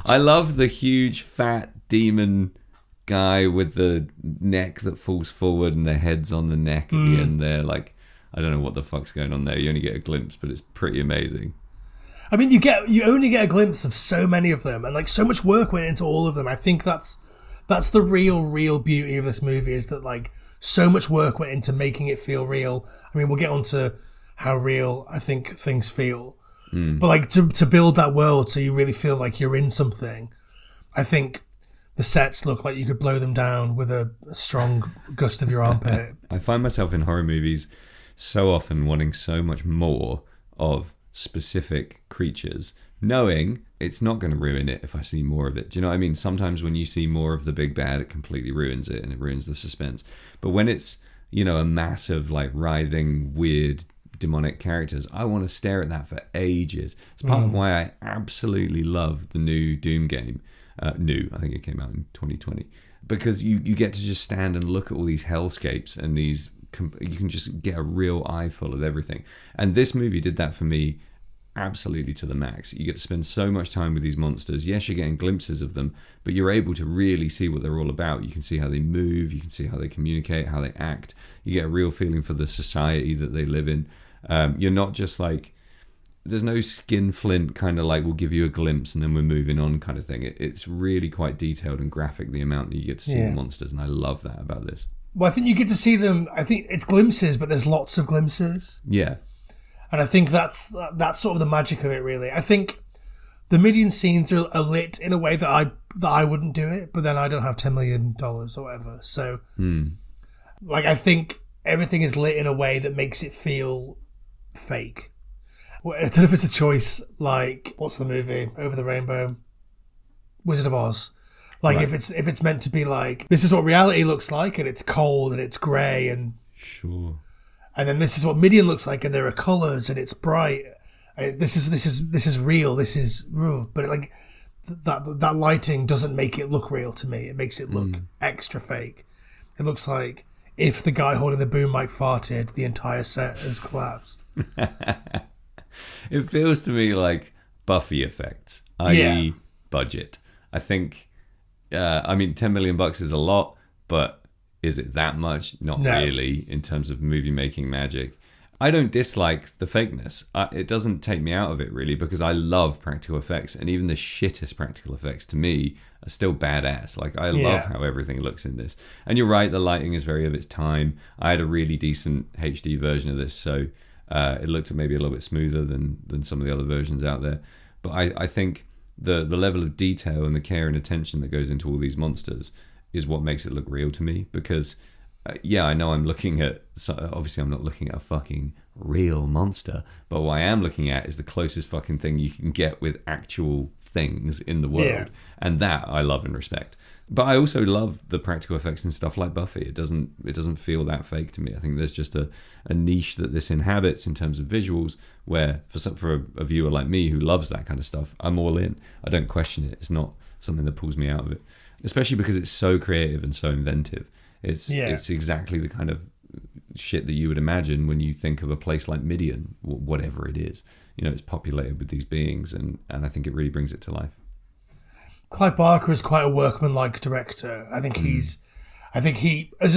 C: I love the huge fat demon guy with the neck that falls forward and the head's on the neck at the end there. Like, I don't know what the fuck's going on there. You only get a glimpse, but it's pretty amazing.
A: I mean, you only get a glimpse of so many of them, and like so much work went into all of them. I think that's the real beauty of this movie, is that like so much work went into making it feel real. I mean, we'll get onto how real I think things feel, but like to build that world so you really feel like you're in something. I think the sets look like you could blow them down with a strong gust of your armpit.
C: I find myself in horror movies so often wanting so much more of specific creatures, knowing it's not going to ruin it if I see more of it. Do you know what I mean? Sometimes when you see more of the big bad, it completely ruins it and it ruins the suspense. But when it's, you know, a massive, like, writhing, weird, demonic characters, I want to stare at that for ages. It's part of why I absolutely love the new Doom game. I think it came out in 2020. Because you get to just stand and look at all these hellscapes and these... You can just get a real eyeful of everything. And this movie did that for me absolutely to the max. You get to spend so much time with these monsters. Yes, you're getting glimpses of them, but you're able to really see what they're all about. You can see how they move, you can see how they communicate, how they act. You get a real feeling for the society that they live in. You're not just like, there's no skin flint kind of like, we'll give you a glimpse and then we're moving on kind of thing. It's really quite detailed and graphic, the amount that you get to see the monsters, and I love that about this. Well,
A: I think you get to see them, I think it's glimpses, but there's lots of glimpses.
C: Yeah.
A: And I think that's sort of the magic of it, really. I think the Midian scenes are lit in a way that I wouldn't do it, but then I don't have $10 million or whatever. So, like, I think everything is lit in a way that makes it feel fake. Well, I don't know if it's a choice, like, what's the movie? Over the Rainbow? Wizard of Oz. Like, right. if it's meant to be like, this is what reality looks like, and it's cold and it's grey, and
C: sure,
A: and then this is what Midian looks like, and there are colours and it's bright. This is real. This is real. But like that lighting doesn't make it look real to me. It makes it look extra fake. It looks like if the guy holding the boom mic farted, the entire set has collapsed.
C: It feels to me like Buffy effects, i.e. budget. I think. I mean, $10 million is a lot, but is it that much? Not really, in terms of movie making magic. I don't dislike the fakeness. It doesn't take me out of it, really, because I love practical effects, and even the shittest practical effects, to me, are still badass. Like, I love how everything looks in this. And you're right, the lighting is very of its time. I had a really decent HD version of this, so it looked maybe a little bit smoother than some of the other versions out there. But I think... The level of detail and the care and attention that goes into all these monsters is what makes it look real to me. Because, I know I'm looking at... Obviously, I'm not looking at a fucking real monster. But what I am looking at is the closest fucking thing you can get with actual things in the world. Yeah. And that I love and respect. But I also love the practical effects and stuff like Buffy. It doesn't feel that fake to me. I think there's just a niche that this inhabits in terms of visuals, where for a viewer like me who loves that kind of stuff, I'm all in. I don't question it. It's not something that pulls me out of it, especially because it's so creative and so inventive. It's exactly the kind of shit that you would imagine when you think of a place like Midian, whatever it is. You know, it's populated with these beings, and I think it really brings it to life.
A: Clive Barker is quite a workmanlike director. I think he as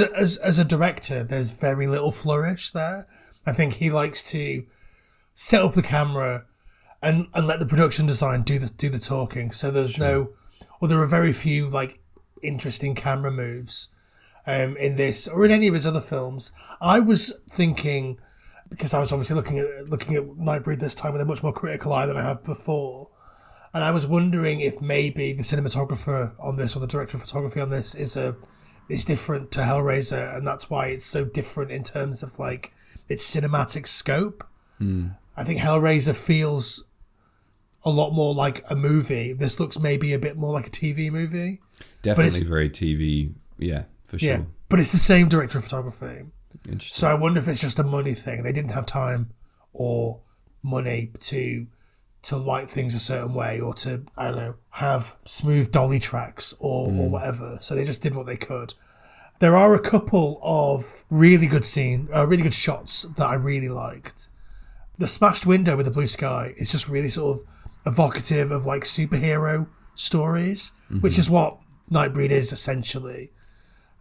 A: a director, there's very little flourish there. I think he likes to set up the camera and let the production design do the talking. So there's there are very few like interesting camera moves in this or in any of his other films. I was thinking because I was obviously looking at Nightbreed this time with a much more critical eye than I have before. And I was wondering if maybe the cinematographer on this or the director of photography on this is different to Hellraiser, and that's why it's so different in terms of like its cinematic scope. I think Hellraiser feels a lot more like a movie. This looks maybe a bit more like a TV movie.
C: Definitely very TV, yeah, for sure.
A: Yeah, but it's the same director of photography.
C: Interesting.
A: So I wonder if it's just a money thing. They didn't have time or money to light things a certain way, or to, I don't know, have smooth dolly tracks or whatever. So they just did what they could. There are a couple of really good shots that I really liked. The smashed window with the blue sky is just really sort of evocative of like superhero stories, which is what Nightbreed is essentially.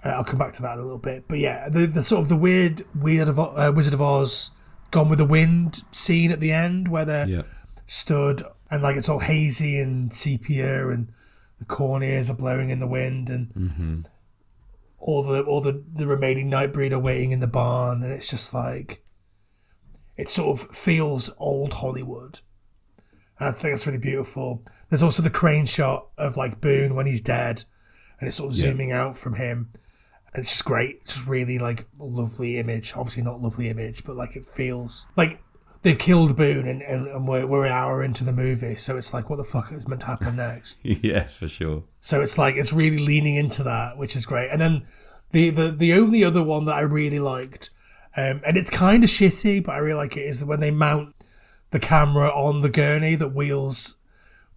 A: I'll come back to that in a little bit. But yeah, the sort of the weird Wizard of Oz Gone with the Wind scene at the end where they're stood and like it's all hazy and sepia and the corneas are blowing in the wind and all the remaining Nightbreed are waiting in the barn, and it's just like it sort of feels old Hollywood, and I think that's really beautiful. There's also the crane shot of like Boone when he's dead, and it's sort of zooming out from him. And it's just great. It's just really like lovely image. Obviously not lovely image, but like it feels like they've killed Boone and we're an hour into the movie, so it's like, what the fuck is meant to happen next?
C: Yeah, for sure.
A: So it's like, it's really leaning into that, which is great. And then the only other one that I really liked, and it's kind of shitty, but I really like it, is when they mount the camera on the gurney that wheels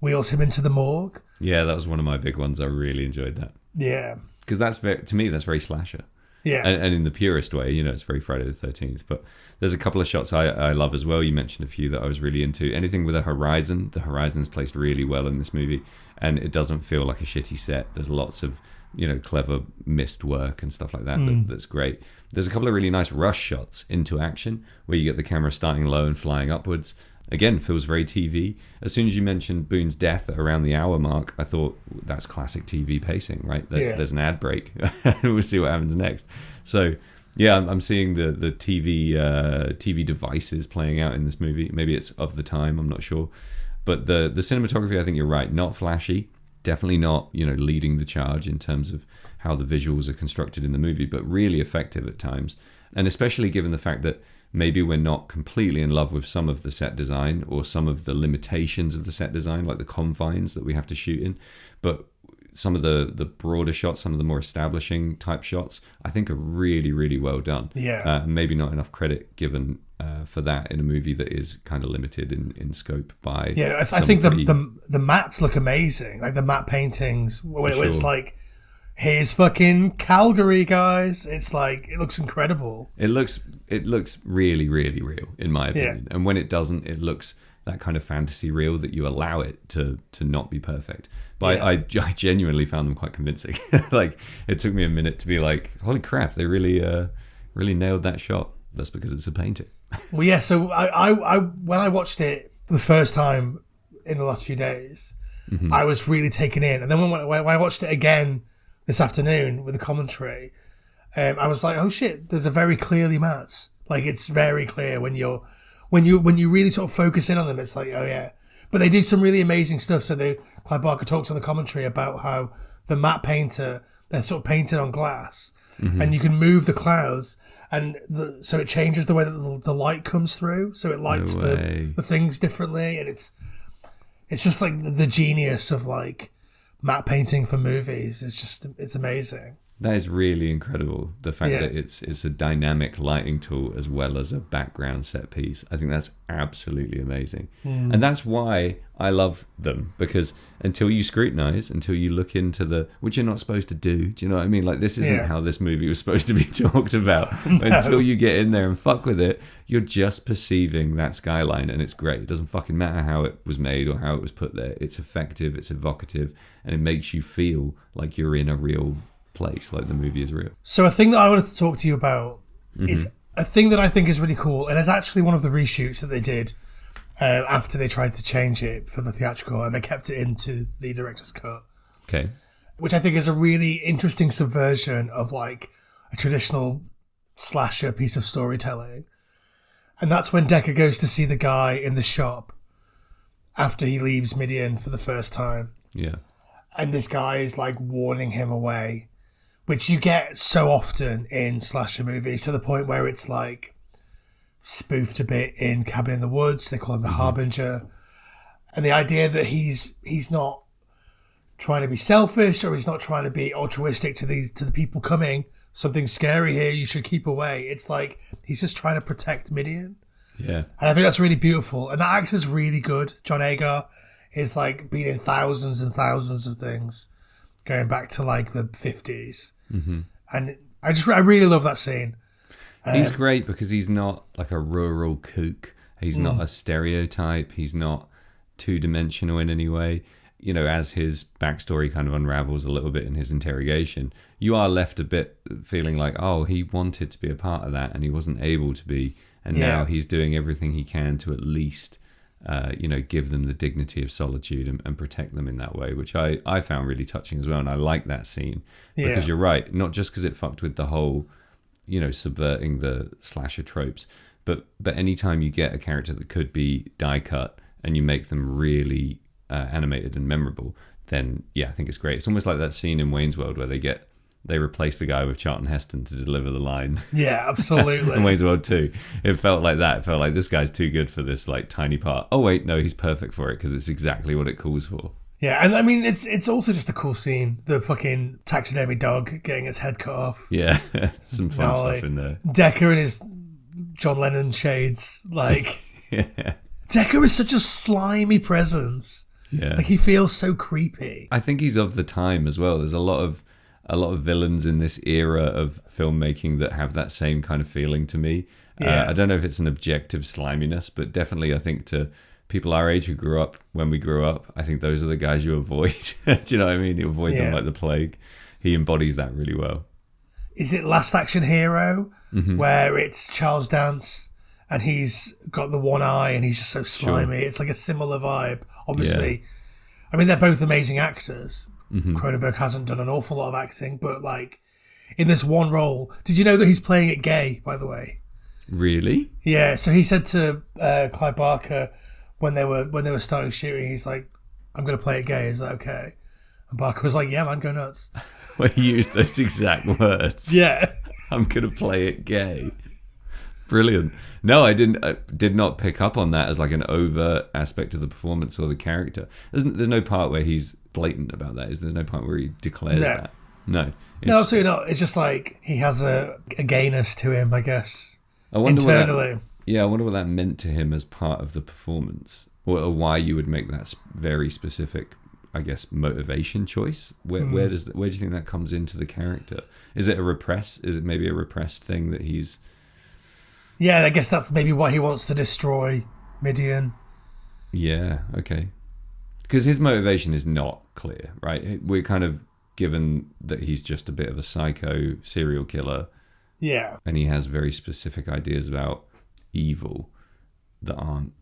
A: him into the morgue.
C: Yeah, that was one of my big ones. I really enjoyed that.
A: Yeah.
C: Because that's to me, that's very slasher.
A: Yeah.
C: And in the purest way, you know, it's very Friday the 13th. But there's a couple of shots I love as well. You mentioned a few that I was really into. Anything with a horizon. The horizon's placed really well in this movie. And it doesn't feel like a shitty set. There's lots of, you know, clever mist work and stuff like that. That's great. There's a couple of really nice rush shots into action where you get the camera starting low and flying upwards. Again, feels very TV. As soon as you mentioned Boone's death at around the hour mark, I thought that's classic TV pacing, right? There's an ad break. We'll see what happens next. So, yeah, I'm seeing the TV devices playing out in this movie. Maybe it's of the time, I'm not sure. But the cinematography, I think you're right, not flashy. Definitely not, you know, leading the charge in terms of how the visuals are constructed in the movie, but really effective at times. And especially given the fact that maybe we're not completely in love with some of the set design or some of the limitations of the set design, like the confines that we have to shoot in. But some of the broader shots, some of the more establishing type shots, I think are really, really well done.
A: Yeah.
C: Maybe not enough credit given for that in a movie that is kind of limited in scope by...
A: Yeah, I think the mats look amazing. Like the matte paintings, where it's like, here's fucking Calgary, guys. It's like, it looks incredible. It looks
C: really, really real, in my opinion. Yeah. And when it doesn't, it looks that kind of fantasy real that you allow it to not be perfect. But I genuinely found them quite convincing. Like, it took me a minute to be like, holy crap, they really nailed that shot. That's because it's a painting. Well,
A: yeah, so I when I watched it the first time in the last few days, I was really taken in. And then when I watched it again this afternoon with the commentary, I was like, oh shit, there's a very clearly mats. Like, it's very clear when you really sort of focus in on them, it's like, oh yeah. But they do some really amazing stuff. So Clive Barker talks on the commentary about how the matte painter, they're sort of painted on glass, and you can move the clouds, and so it changes the way that the light comes through. So it lights the things differently, and it's just like the genius of like matte painting for movies. It's amazing.
C: That is really incredible. The fact that it's a dynamic lighting tool as well as a background set piece. I think that's absolutely amazing. And that's why I love them, because until you scrutinize, until you look into which you're not supposed to do you know what I mean? Like, this isn't how this movie was supposed to be talked about. No. Until you get in there and fuck with it, you're just perceiving that skyline, and it's great. It doesn't fucking matter how it was made or how it was put there. It's effective, it's evocative, and it makes you feel like you're in a real place, like the movie is real.
A: So a thing that I wanted to talk to you about is a thing that I think is really cool, and it's actually one of the reshoots that they did after they tried to change it for the theatrical, and they kept it into the director's cut.
C: Okay.
A: Which I think is a really interesting subversion of like a traditional slasher piece of storytelling. And that's when Decker goes to see the guy in the shop after he leaves Midian for the first time.
C: Yeah.
A: And this guy is like warning him away, which you get so often in slasher movies, to the point where it's like spoofed a bit in Cabin in the Woods. They call him the Harbinger. And the idea that he's not trying to be selfish, or he's not trying to be altruistic to the people coming. Something scary here, you should keep away. It's like he's just trying to protect Midian.
C: Yeah.
A: And I think that's really beautiful. And that actor's really good. John Agar is like been in thousands and thousands of things going back to like the 50s. Mm-hmm. And I really love that scene.
C: He's great because he's not like a rural kook. He's not a stereotype. He's not two-dimensional in any way. You know, as his backstory kind of unravels a little bit in his interrogation, you are left a bit feeling like, oh, he wanted to be a part of that and he wasn't able to be. And now he's doing everything he can to at least, give them the dignity of solitude and protect them in that way, which I found really touching as well. And I like that scene because you're right, not just because it fucked with the whole, subverting the slasher tropes, but anytime you get a character that could be die cut and you make them really animated and memorable, then I think it's great. It's almost like that scene in Wayne's World where they replace the guy with Charlton Heston to deliver the line.
A: Yeah, absolutely.
C: In Wayne's World 2. It felt like that. It felt like this guy's too good for this like tiny part. Oh wait, no, he's perfect for it because it's exactly what it calls for.
A: Yeah, and I mean it's also just a cool scene. The fucking taxidermy dog getting its head cut off.
C: Yeah, some fun stuff in there.
A: Decker in his John Lennon shades, like Decker is such a slimy presence.
C: Yeah,
A: like he feels so creepy.
C: I think he's of the time as well. There's a lot of villains in this era of filmmaking that have that same kind of feeling to me. I don't know if it's an objective sliminess, but definitely I think to people our age who grew up when we grew up, I think those are the guys you avoid. Do you know what I mean? You avoid them like the plague. He embodies that really well.
A: Is it Last Action Hero, where it's Charles Dance and he's got the one eye and he's just so slimy? Sure. It's like a similar vibe. Obviously, I mean, they're both amazing actors. Cronenberg hasn't done an awful lot of acting, but like in this one role, did you know that he's playing it gay, by the way?
C: Really?
A: Yeah. So he said to Clive Barker when they were starting shooting, he's like, "I'm going to play it gay. Is that okay?" And Barker was like, "Yeah, man, go nuts."
C: Well, he used those exact words.
A: Yeah.
C: I'm going to play it gay. Brilliant. No, I did not pick up on that as like an overt aspect of the performance or the character. There's no part where he's blatant about that. There's no part where he declares that. No,
A: absolutely not. It's just like he has a gayness to him, I guess.
C: I wonder
A: internally.
C: I wonder what that meant to him as part of the performance, or why you would make that very specific, I guess, motivation choice. Where do you think that comes into the character? Is it maybe a repressed thing that he's?
A: Yeah, I guess that's maybe why he wants to destroy Midian.
C: Yeah, okay. Because his motivation is not clear, right? We're kind of given that he's just a bit of a psycho serial killer.
A: Yeah.
C: And he has very specific ideas about evil that aren't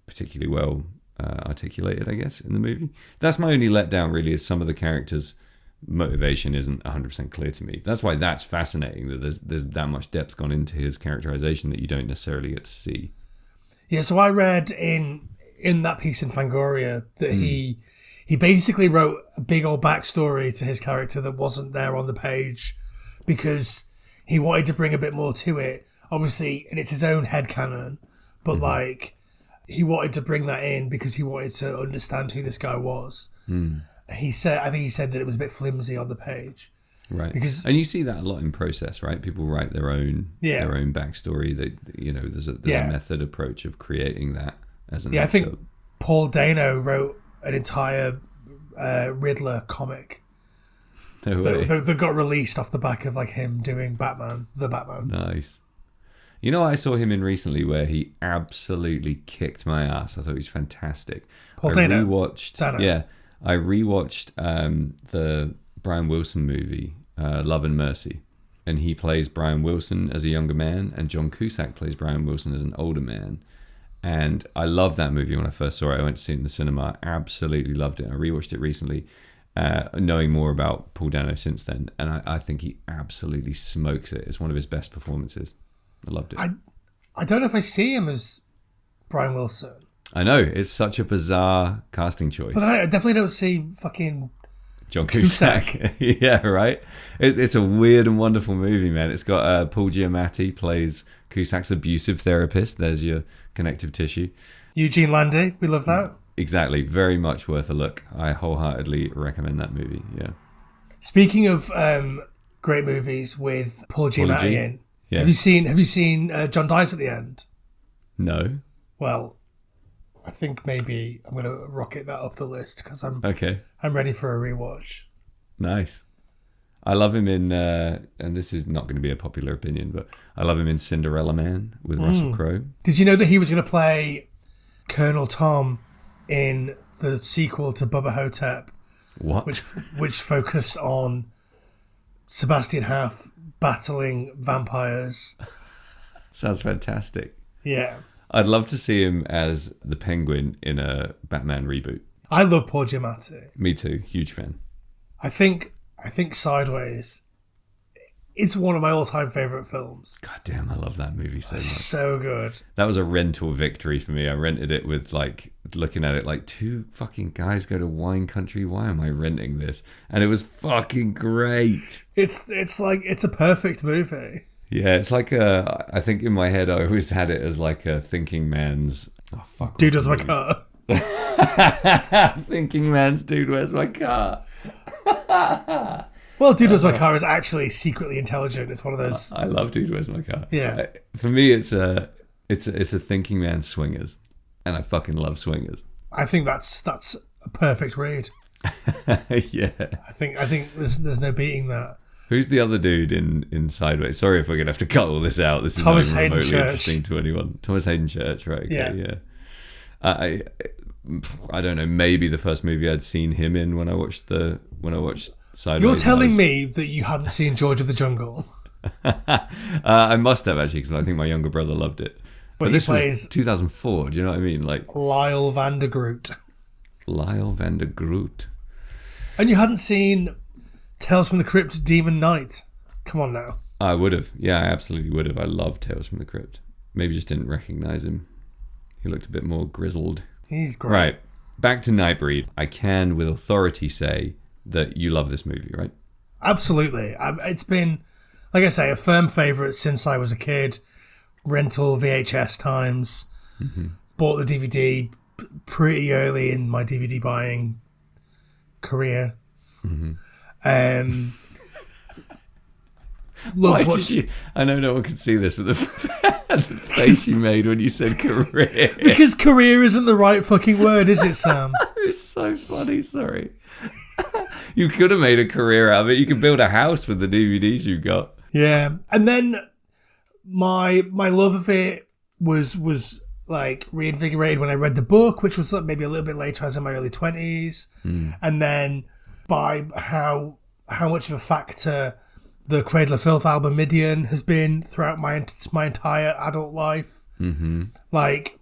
C: particularly well articulated, I guess, in the movie. That's my only letdown, really, is some of the characters' motivation isn't 100% clear to me. That's why that's fascinating, that there's that much depth gone into his characterization that you don't necessarily get to see.
A: Yeah, so I read in that piece in Fangoria that he basically wrote a big old backstory to his character that wasn't there on the page because he wanted to bring a bit more to it. Obviously, and it's his own headcanon, but like he wanted to bring that in because he wanted to understand who this guy was. I think he said that it was a bit flimsy on the page.
C: Right. And you see that a lot in Process, right? People write their own backstory. There's a method approach of creating that as an
A: I think Paul Dano wrote an entire Riddler comic that got released off the back of like him doing the Batman. Nice.
C: You know what I saw him in recently where he absolutely kicked my ass. I thought he was fantastic.
A: Paul Dano.
C: I rewatched the Brian Wilson movie, Love and Mercy. And he plays Brian Wilson as a younger man, and John Cusack plays Brian Wilson as an older man. And I loved that movie when I first saw it. I went to see it in the cinema. Absolutely loved it. I rewatched it recently, knowing more about Paul Dano since then. And I think he absolutely smokes it. It's one of his best performances. I loved it.
A: I don't know if I see him as Brian Wilson.
C: I know, it's such a bizarre casting choice.
A: But I definitely don't see fucking
C: John Cusack. Yeah, right? It's a weird and wonderful movie, man. It's got Paul Giamatti plays Cusack's abusive therapist. There's your connective tissue.
A: Eugene Landy, we love that.
C: Exactly. Very much worth a look. I wholeheartedly recommend that movie, yeah.
A: Speaking of great movies with Paul Giamatti in,
C: yeah.
A: have you seen John Dies at the End?
C: No.
A: Well, I think maybe I'm going to rocket that up the list because I'm ready for a rewatch.
C: Nice. I love him in, and this is not going to be a popular opinion, but I love him in Cinderella Man with Russell Crowe.
A: Did you know that he was going to play Colonel Tom in the sequel to Bubba Hotep?
C: What?
A: Which focused on Sebastian Haff battling vampires.
C: Sounds fantastic.
A: Yeah.
C: I'd love to see him as the Penguin in a Batman reboot.
A: I love Paul Giamatti.
C: Me too. Huge fan.
A: I think Sideways, it's one of my all-time favourite films.
C: God damn, I love that movie so much.
A: So good.
C: That was a rental victory for me. I rented it with, like, looking at it like, 2 fucking guys go to wine country. Why am I renting this? And it was fucking great.
A: It's like, it's a perfect movie.
C: Yeah, it's like I think in my head I always had it as like a thinking man's... Oh, fuck.
A: Dude, where's my car?
C: Thinking man's Dude, where's my car?
A: Well, Dude, where's my car is actually secretly intelligent. It's one of those...
C: I love Dude, where's my car?
A: Yeah.
C: For me, it's a thinking man's Swingers. And I fucking love Swingers.
A: I think that's a perfect read.
C: Yeah.
A: I think there's no beating that.
C: Who's the other dude in Sideways? Sorry if we're going to have to cut all this out. This is
A: Thomas
C: not
A: Hayden
C: remotely
A: Church.
C: interesting to anyone. Thomas Hayden Church, right? Okay,
A: Yeah.
C: I don't know. Maybe the first movie I'd seen him in when I watched Sideways.
A: You're telling me that you hadn't seen George of the Jungle?
C: I must have actually, because I think my younger brother loved it. But this was 2004. Do you know what I mean? Like
A: Lyle van der Groot.
C: Lyle van der Groot.
A: And you hadn't seen Tales from the Crypt Demon Knight? Come on now.
C: I would have. Yeah, I absolutely would have. I love Tales from the Crypt. Maybe just didn't recognize him. He looked a bit more grizzled.
A: He's great.
C: Right. Back to Nightbreed. I can, with authority, say that you love this movie, right?
A: Absolutely. It's been, like I say, a firm favourite since I was a kid. Rental VHS times. Mm-hmm. Bought the DVD pretty early in my DVD buying career.
C: Mm-hmm.
A: Why
C: did you? I know no one can see this, but the face you made when you said career.
A: Because career isn't the right fucking word, is it, Sam?
C: It's so funny, sorry. You could have made a career out of it. You could build a house with the DVDs you got.
A: Yeah. And then my love of it was like reinvigorated when I read the book, which was maybe a little bit later. I was in my early 20s. And then by how much of a factor the Cradle of Filth album Midian has been throughout my entire adult life. Mm-hmm. Like,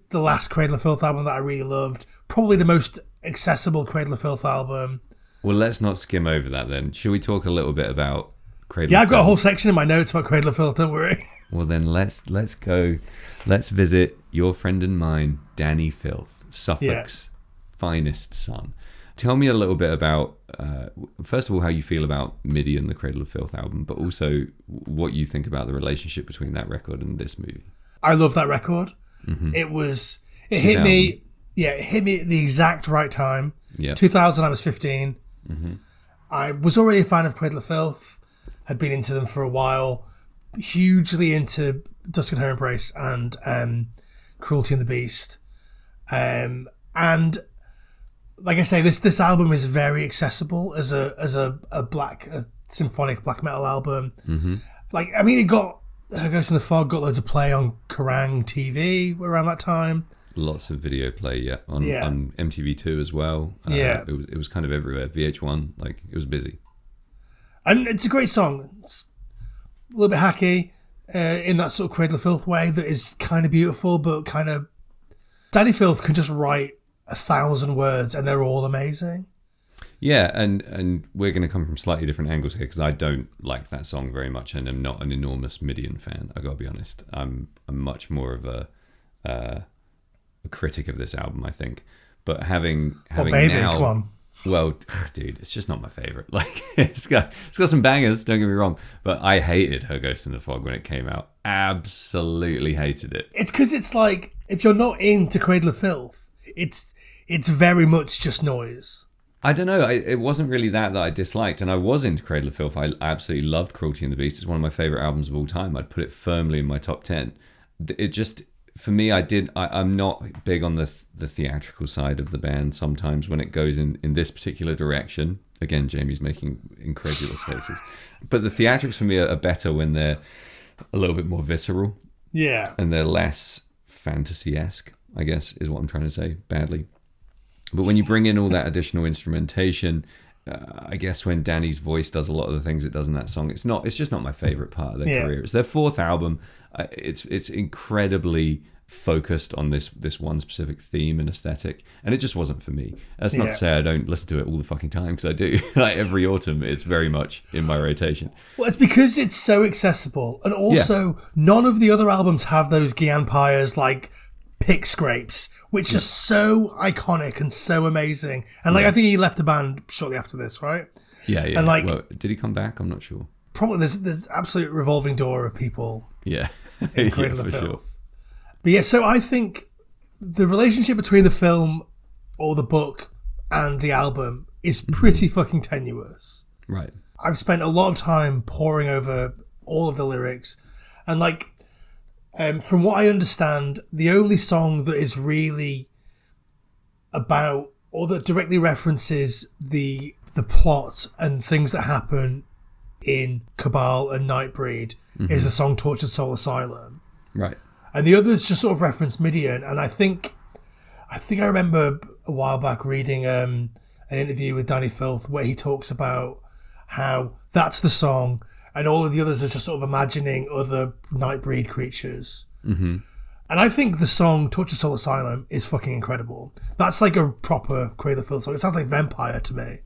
A: the last Cradle of Filth album that I really loved. Probably the most accessible Cradle of Filth album.
C: Well, let's not skim over that then. Should we talk a little bit about Cradle of Filth?
A: Yeah, I've got a whole section in my notes about Cradle of Filth, don't worry.
C: Well, then let's go. Let's visit your friend and mine, Danny Filth, Suffolk's finest son. Tell me a little bit about, first of all, how you feel about Midian, the Cradle of Filth album, but also what you think about the relationship between that record and this movie.
A: I love that record. Mm-hmm. It hit me at the exact right time. Yeah. 2000, I was 15. Mm-hmm. I was already a fan of Cradle of Filth, had been into them for a while, hugely into Dusk and Her Embrace and Cruelty and the Beast. And like I say, this album is very accessible as a symphonic black metal album. Mm-hmm. Like, I mean, it got Ghost in the Fog got loads of play on Kerrang TV around that time.
C: Lots of video play, on MTV2 as well. It was kind of everywhere. VH1, like, it was busy.
A: And it's a great song. It's a little bit hacky in that sort of Cradle of Filth way that is kind of beautiful, but kind of... Danny Filth can just write 1,000 words and they're all amazing.
C: Yeah, and we're going to come from slightly different angles here because I don't like that song very much, and I'm not an enormous Midian fan. I got to be honest. I'm much more of a critic of this album, I think. But having
A: baby,
C: now,
A: come on.
C: Well, dude, it's just not my favorite. Like, it's got some bangers. Don't get me wrong, but I hated Her Ghost in the Fog when it came out. Absolutely hated it.
A: It's because it's like, if you're not into Cradle of Filth, it's very much just noise.
C: I don't know. It wasn't really that I disliked, and I was into Cradle of Filth. I absolutely loved Cruelty and the Beast. It's one of my favorite albums of all time. I'd put it firmly in my top 10. It just, for me, I'm not big on the theatrical side of the band sometimes when it goes in this particular direction. Again, Jamie's making incredulous faces. But the theatrics for me are better when they're a little bit more visceral.
A: Yeah.
C: And they're less fantasy-esque, I guess, is what I'm trying to say, badly. But when you bring in all that additional instrumentation, I guess when Danny's voice does a lot of the things it does in that song, it's just not my favorite part of their career. It's their fourth album. It's incredibly focused on this one specific theme and aesthetic, and it just wasn't for me. That's not to say I don't listen to it all the fucking time, because I do. Like every autumn, it's very much in my rotation.
A: Well, it's because it's so accessible, and also none of the other albums have those Giammatti's like pick scrapes, which are so iconic and so amazing. And like I think he left the band shortly after this, right?
C: Yeah.
A: And like,
C: well, did he come back? I'm not sure.
A: Probably there's absolute revolving door of people.
C: Yeah,
A: in Cradle of Filth. But yeah, so I think the relationship between the film or the book and the album is pretty fucking tenuous.
C: Right.
A: I've spent a lot of time poring over all of the lyrics, and like, from what I understand, the only song that is really about or that directly references the plot and things that happen in Cabal and Nightbreed is the song Tortured Soul Asylum.
C: Right.
A: And the others just sort of reference Midian. And I think I remember a while back reading an interview with Danny Filth where he talks about how that's the song and all of the others are just sort of imagining other Nightbreed creatures. Mm-hmm. And I think the song Tortured Soul Asylum is fucking incredible. That's like a proper Cradle of Filth song. It sounds like Vampire to me.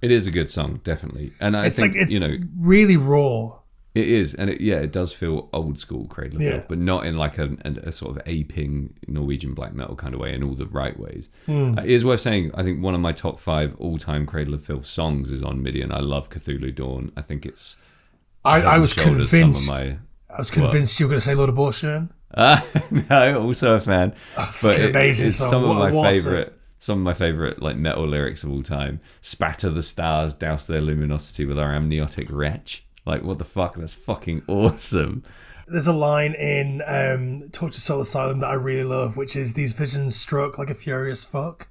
C: It is a good song, definitely. And I think,
A: it's really raw.
C: It is, and it does feel old school Cradle of Filth, but not in like a sort of aping Norwegian black metal kind of way, in all the right ways. It is worth saying, I think one of my top 5 all-time Cradle of Filth songs is on Midian. I love Cthulhu Dawn. I think it's...
A: I was convinced you were going to say Lord Abortion.
C: No, also a fan. But
A: amazing song.
C: Some of my favorite like metal lyrics of all time. Spatter the stars, douse their luminosity with our amniotic wretch. Like, what the fuck? That's fucking awesome.
A: There's a line in Tortured Soul Asylum that I really love, which is, these visions struck like a furious fuck.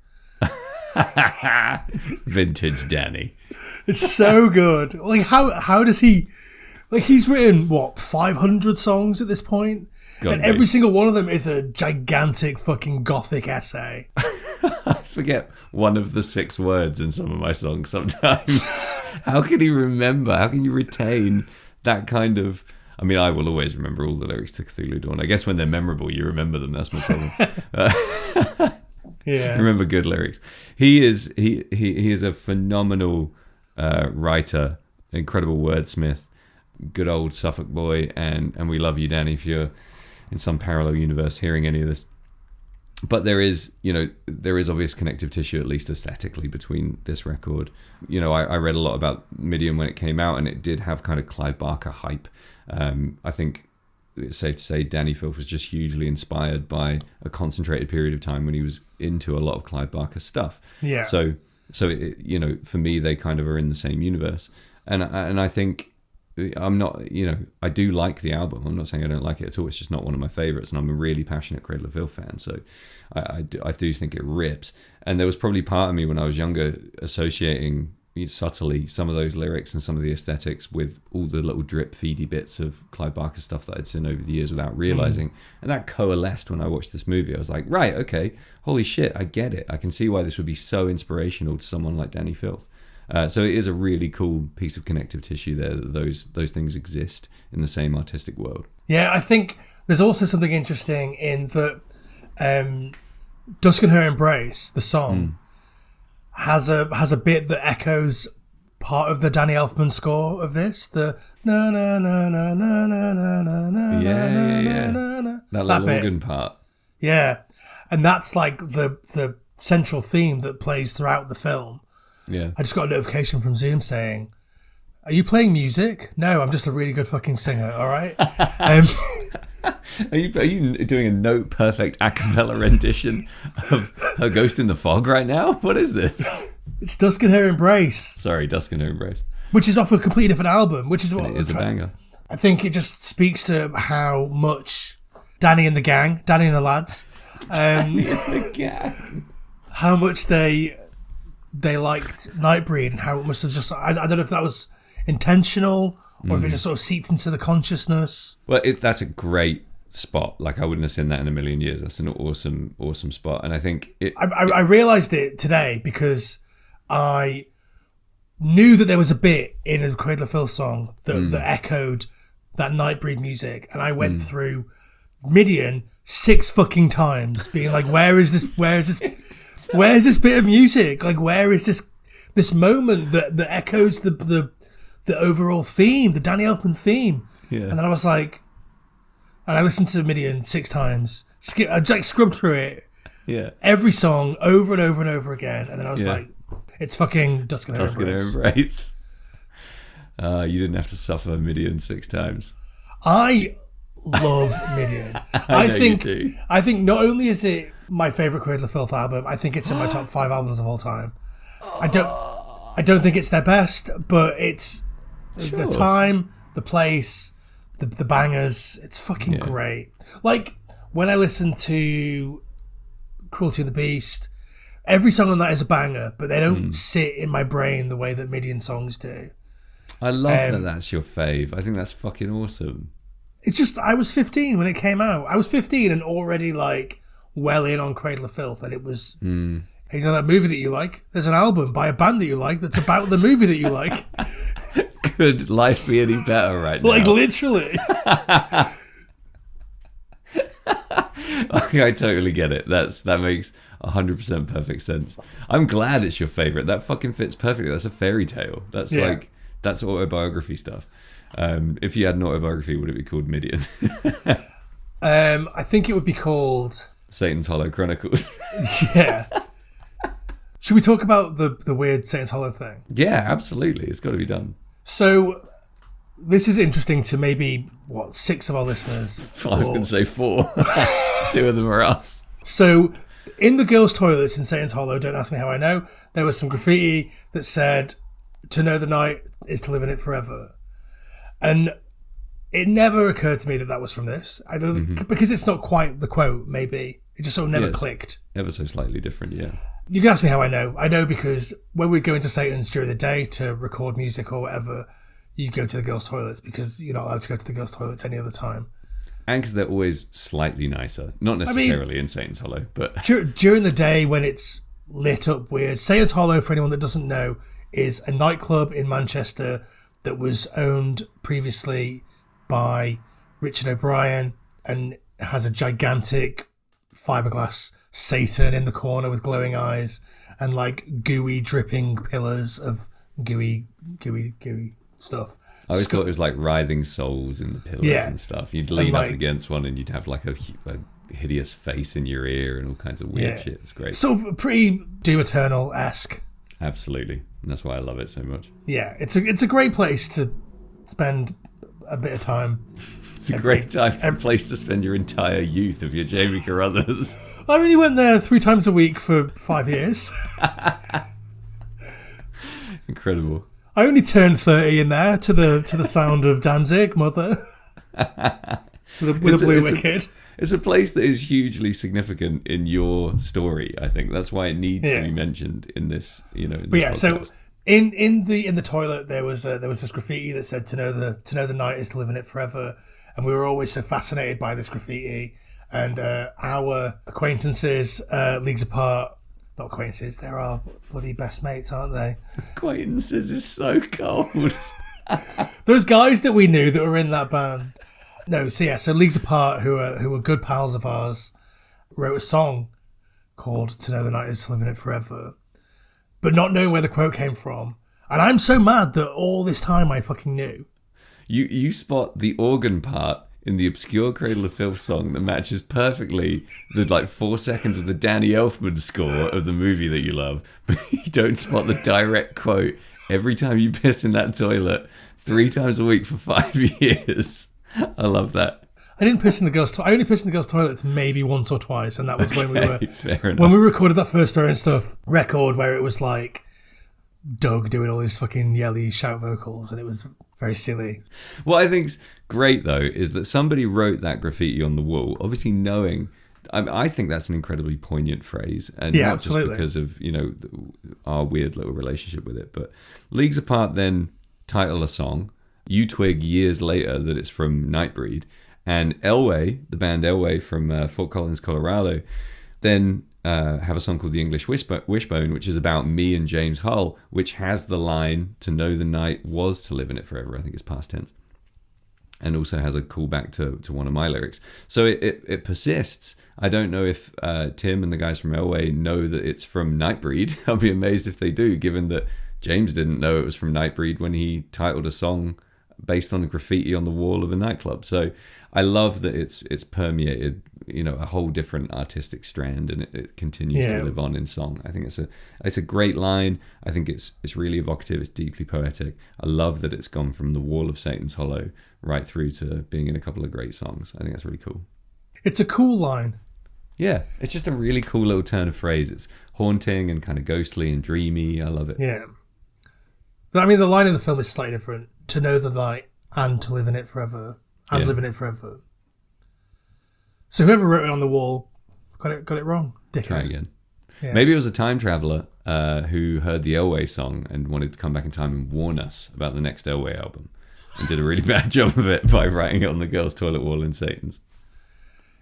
C: Vintage Danny.
A: It's so good. Like, how does he... Like, he's written, 500 songs at this point? And every single one of them is a gigantic fucking gothic essay.
C: I forget one of the 6 words in some of my songs sometimes. How can you remember? How can you retain that kind of... I mean, I will always remember all the lyrics to Cthulhu Dawn. I guess when they're memorable, you remember them. That's my problem.
A: Yeah.
C: Remember good lyrics. He is a phenomenal writer, incredible wordsmith, good old Suffolk boy, and we love you, Danny, if you're in some parallel universe hearing any of this. But there is obvious connective tissue, at least aesthetically, between this record. I read a lot about Midian when it came out, and it did have kind of Clive Barker hype. I think it's safe to say Danny Filth was just hugely inspired by a concentrated period of time when he was into a lot of Clive Barker stuff.
A: Yeah.
C: So for me, they kind of are in the same universe, and I think I'm not, I do like the album. I'm not saying I don't like it at all. It's just not one of my favorites, and I'm a really passionate Cradle of Filth fan, so I do think it rips. And there was probably part of me when I was younger associating subtly some of those lyrics and some of the aesthetics with all the little drip feedy bits of Clive Barker stuff that I'd seen over the years without realizing. And that coalesced when I watched this movie. I was like, right, okay, holy shit, I get it. I can see why this would be so inspirational to someone like Danny Filth. So it is a really cool piece of connective tissue there, that those things exist in the same artistic world.
A: Yeah, I think there's also something interesting in that Dusk and Her Embrace, the song, has a bit that echoes part of the Danny Elfman score of this. The na na na na na na na na na.
C: Yeah. That little organ part.
A: Yeah, and that's like the central theme that plays throughout the film.
C: Yeah.
A: I just got a notification from Zoom saying, "Are you playing music?" No, I'm just a really good fucking singer. All right.
C: Are you doing a note perfect a cappella rendition of Her Ghost in the Fog right now? What is this?
A: It's Dusk and Her Embrace.
C: Sorry, Dusk and Her Embrace.
A: Which is off a completely different album, which is what
C: it is a banger.
A: I think it just speaks to how much Danny and the lads, how much they liked Nightbreed and how it must have just, I don't know if that was intentional or if it just sort of seeped into the consciousness.
C: Well, that's a great spot. Like, I wouldn't have seen that in a million years. That's an awesome spot. And I think
A: I realised it today because I knew that there was a bit in a Cradle of Filth song that echoed that Nightbreed music, and I went through Midian 6 fucking times being like, where's this bit of music? Like, where is this moment that echoes the overall theme, the Danny Elfman theme?
C: Yeah.
A: And then I was like, and I listened to Midian 6 times, I like scrubbed through it, every song over and over and over again, and then I was like, it's fucking Dusk and Her
C: Embrace. You didn't have to suffer Midian 6 times.
A: I love Midian. I think not only is it my favourite Cradle of Filth album, I think it's in my top 5 albums of all time. I don't think it's their best, but it's the time, the place, the bangers. It's fucking great. Like, when I listen to Cruelty of the Beast, every song on that is a banger, but they don't sit in my brain the way that Midian songs do.
C: I love that that's your fave. I think that's fucking awesome.
A: It's just, I was 15 when it came out. I was 15 and already like well in on Cradle of Filth, and it was, hey, you know that movie that you like? There's an album by a band that you like that's about the movie that you like.
C: Could life be any better right now?
A: Like, literally.
C: I totally get it. That makes 100% perfect sense. I'm glad it's your favorite. That fucking fits perfectly. That's a fairy tale. That's that's autobiography stuff. If you had an autobiography, would it be called Midian?
A: I think it would be called
C: Satan's Hollow Chronicles.
A: Yeah. Should we talk about the weird Satan's Hollow thing?
C: Yeah, absolutely. It's got to be done.
A: So this is interesting to maybe 6 of our listeners.
C: I was going to say 4. 2 of them are us.
A: So in the girls' toilets in Satan's Hollow, don't ask me how I know, there was some graffiti that said, "To know the night is to live in it forever." And it never occurred to me that was from this. I don't because it's not quite the quote. Maybe it just sort of never clicked.
C: Ever so slightly different, yeah.
A: You can ask me how I know. I know because when we go into Satan's during the day to record music or whatever, you go to the girls' toilets because you're not allowed to go to the girls' toilets any other time.
C: And because they're always slightly nicer, not necessarily in Satan's Hollow, but
A: during the day when it's lit up weird. Satan's Hollow, for anyone that doesn't know, is a nightclub in Manchester that was owned previously by Richard O'Brien and has a gigantic fiberglass Satan in the corner with glowing eyes and like gooey dripping pillars of gooey stuff.
C: I always thought it was like writhing souls in the pillars and stuff. You'd lean up against one and you'd have like a hideous face in your ear and all kinds of weird shit. It's great.
A: Sort of pretty Doom Eternal-esque.
C: Absolutely. And that's why I love it so much.
A: Yeah, it's a great place to spend a bit of time.
C: It's a great place to spend your entire youth if you're Jamie Carruthers.
A: I only went there 3 times a week for 5 years.
C: Incredible.
A: I only turned 30 in there to the sound of Danzig, Mother. with a blue wicked.
C: It's a place that is hugely significant in your story. I think that's why it needs to be mentioned in this.
A: So in the toilet there was this graffiti that said to know the night is to live in it forever, and we were always so fascinated by this graffiti. And our acquaintances, leagues apart, not acquaintances, they're our bloody best mates, aren't they?
C: Acquaintances is so cold.
A: Those guys that we knew that were in that band. No, so Leagues Apart, who were good pals of ours, wrote a song called "To Know the Night Is to Live in It Forever," but not knowing where the quote came from. And I'm so mad that all this time I fucking knew.
C: You spot the organ part in the obscure Cradle of Filth song that matches perfectly the 4 seconds of the Danny Elfman score of the movie that you love, but you don't spot the direct quote every time you piss in that toilet 3 times a week for 5 years. I love that.
A: I didn't piss in the girls' I only pissed in the girls' toilets maybe once or twice, and that was when we were
C: fair enough.
A: when we recorded that first Story and Stuff record where it was like Doug doing all these fucking yelly shout vocals, and it was very silly.
C: What I think's great though is that somebody wrote that graffiti on the wall, obviously knowing. I think that's an incredibly poignant phrase, and not
A: absolutely.
C: just because of our weird little relationship with it, but Leagues Apart then title a song. You twig years later that it's from Nightbreed, and Elway, the band Elway from Fort Collins, Colorado, then have a song called The English Wishbone, which is about me and James Hull, which has the line, to know the night was to live in it forever. I think it's past tense. And also has a callback to one of my lyrics. So it persists. I don't know if Tim and the guys from Elway know that it's from Nightbreed. I'll be amazed if they do, given that James didn't know it was from Nightbreed when he titled a song based on the graffiti on the wall of a nightclub. So I love that it's permeated, a whole different artistic strand, and it continues to live on in song. I think it's a great line. I think it's really evocative. It's deeply poetic. I love that it's gone from the wall of Satan's Hollow right through to being in a couple of great songs. I think that's really cool.
A: It's a cool line.
C: Yeah, it's just a really cool little turn of phrase. It's haunting and kind of ghostly and dreamy. I love it.
A: Yeah. I mean, the line in the film is slightly different. To know the night and to live in it forever. And live in it forever. So whoever wrote it on the wall got it wrong. Dickhead.
C: Try again.
A: Yeah.
C: Maybe it was a time traveler who heard the Elway song and wanted to come back in time and warn us about the next Elway album, and did a really bad job of it by writing it on the girls' toilet wall in Satan's.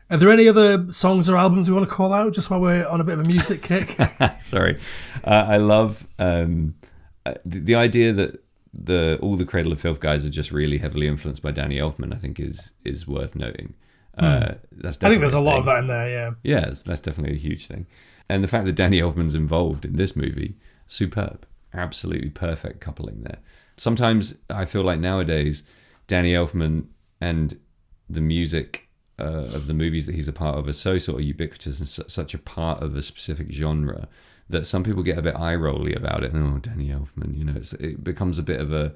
A: Are there any other songs or albums we want to call out just while we're on a bit of a music kick?
C: Sorry. I love the idea that all the Cradle of Filth guys are just really heavily influenced by Danny Elfman, I think is worth noting. That's
A: I think there's a lot of that in there, yeah.
C: Yeah, that's definitely a huge thing. And the fact that Danny Elfman's involved in this movie, superb. Absolutely perfect coupling there. Sometimes I feel like nowadays, Danny Elfman and the music of the movies that he's a part of are so sort of ubiquitous and such a part of a specific genre that some people get a bit eye-rolly about it. Oh, Danny Elfman, it becomes a bit of a,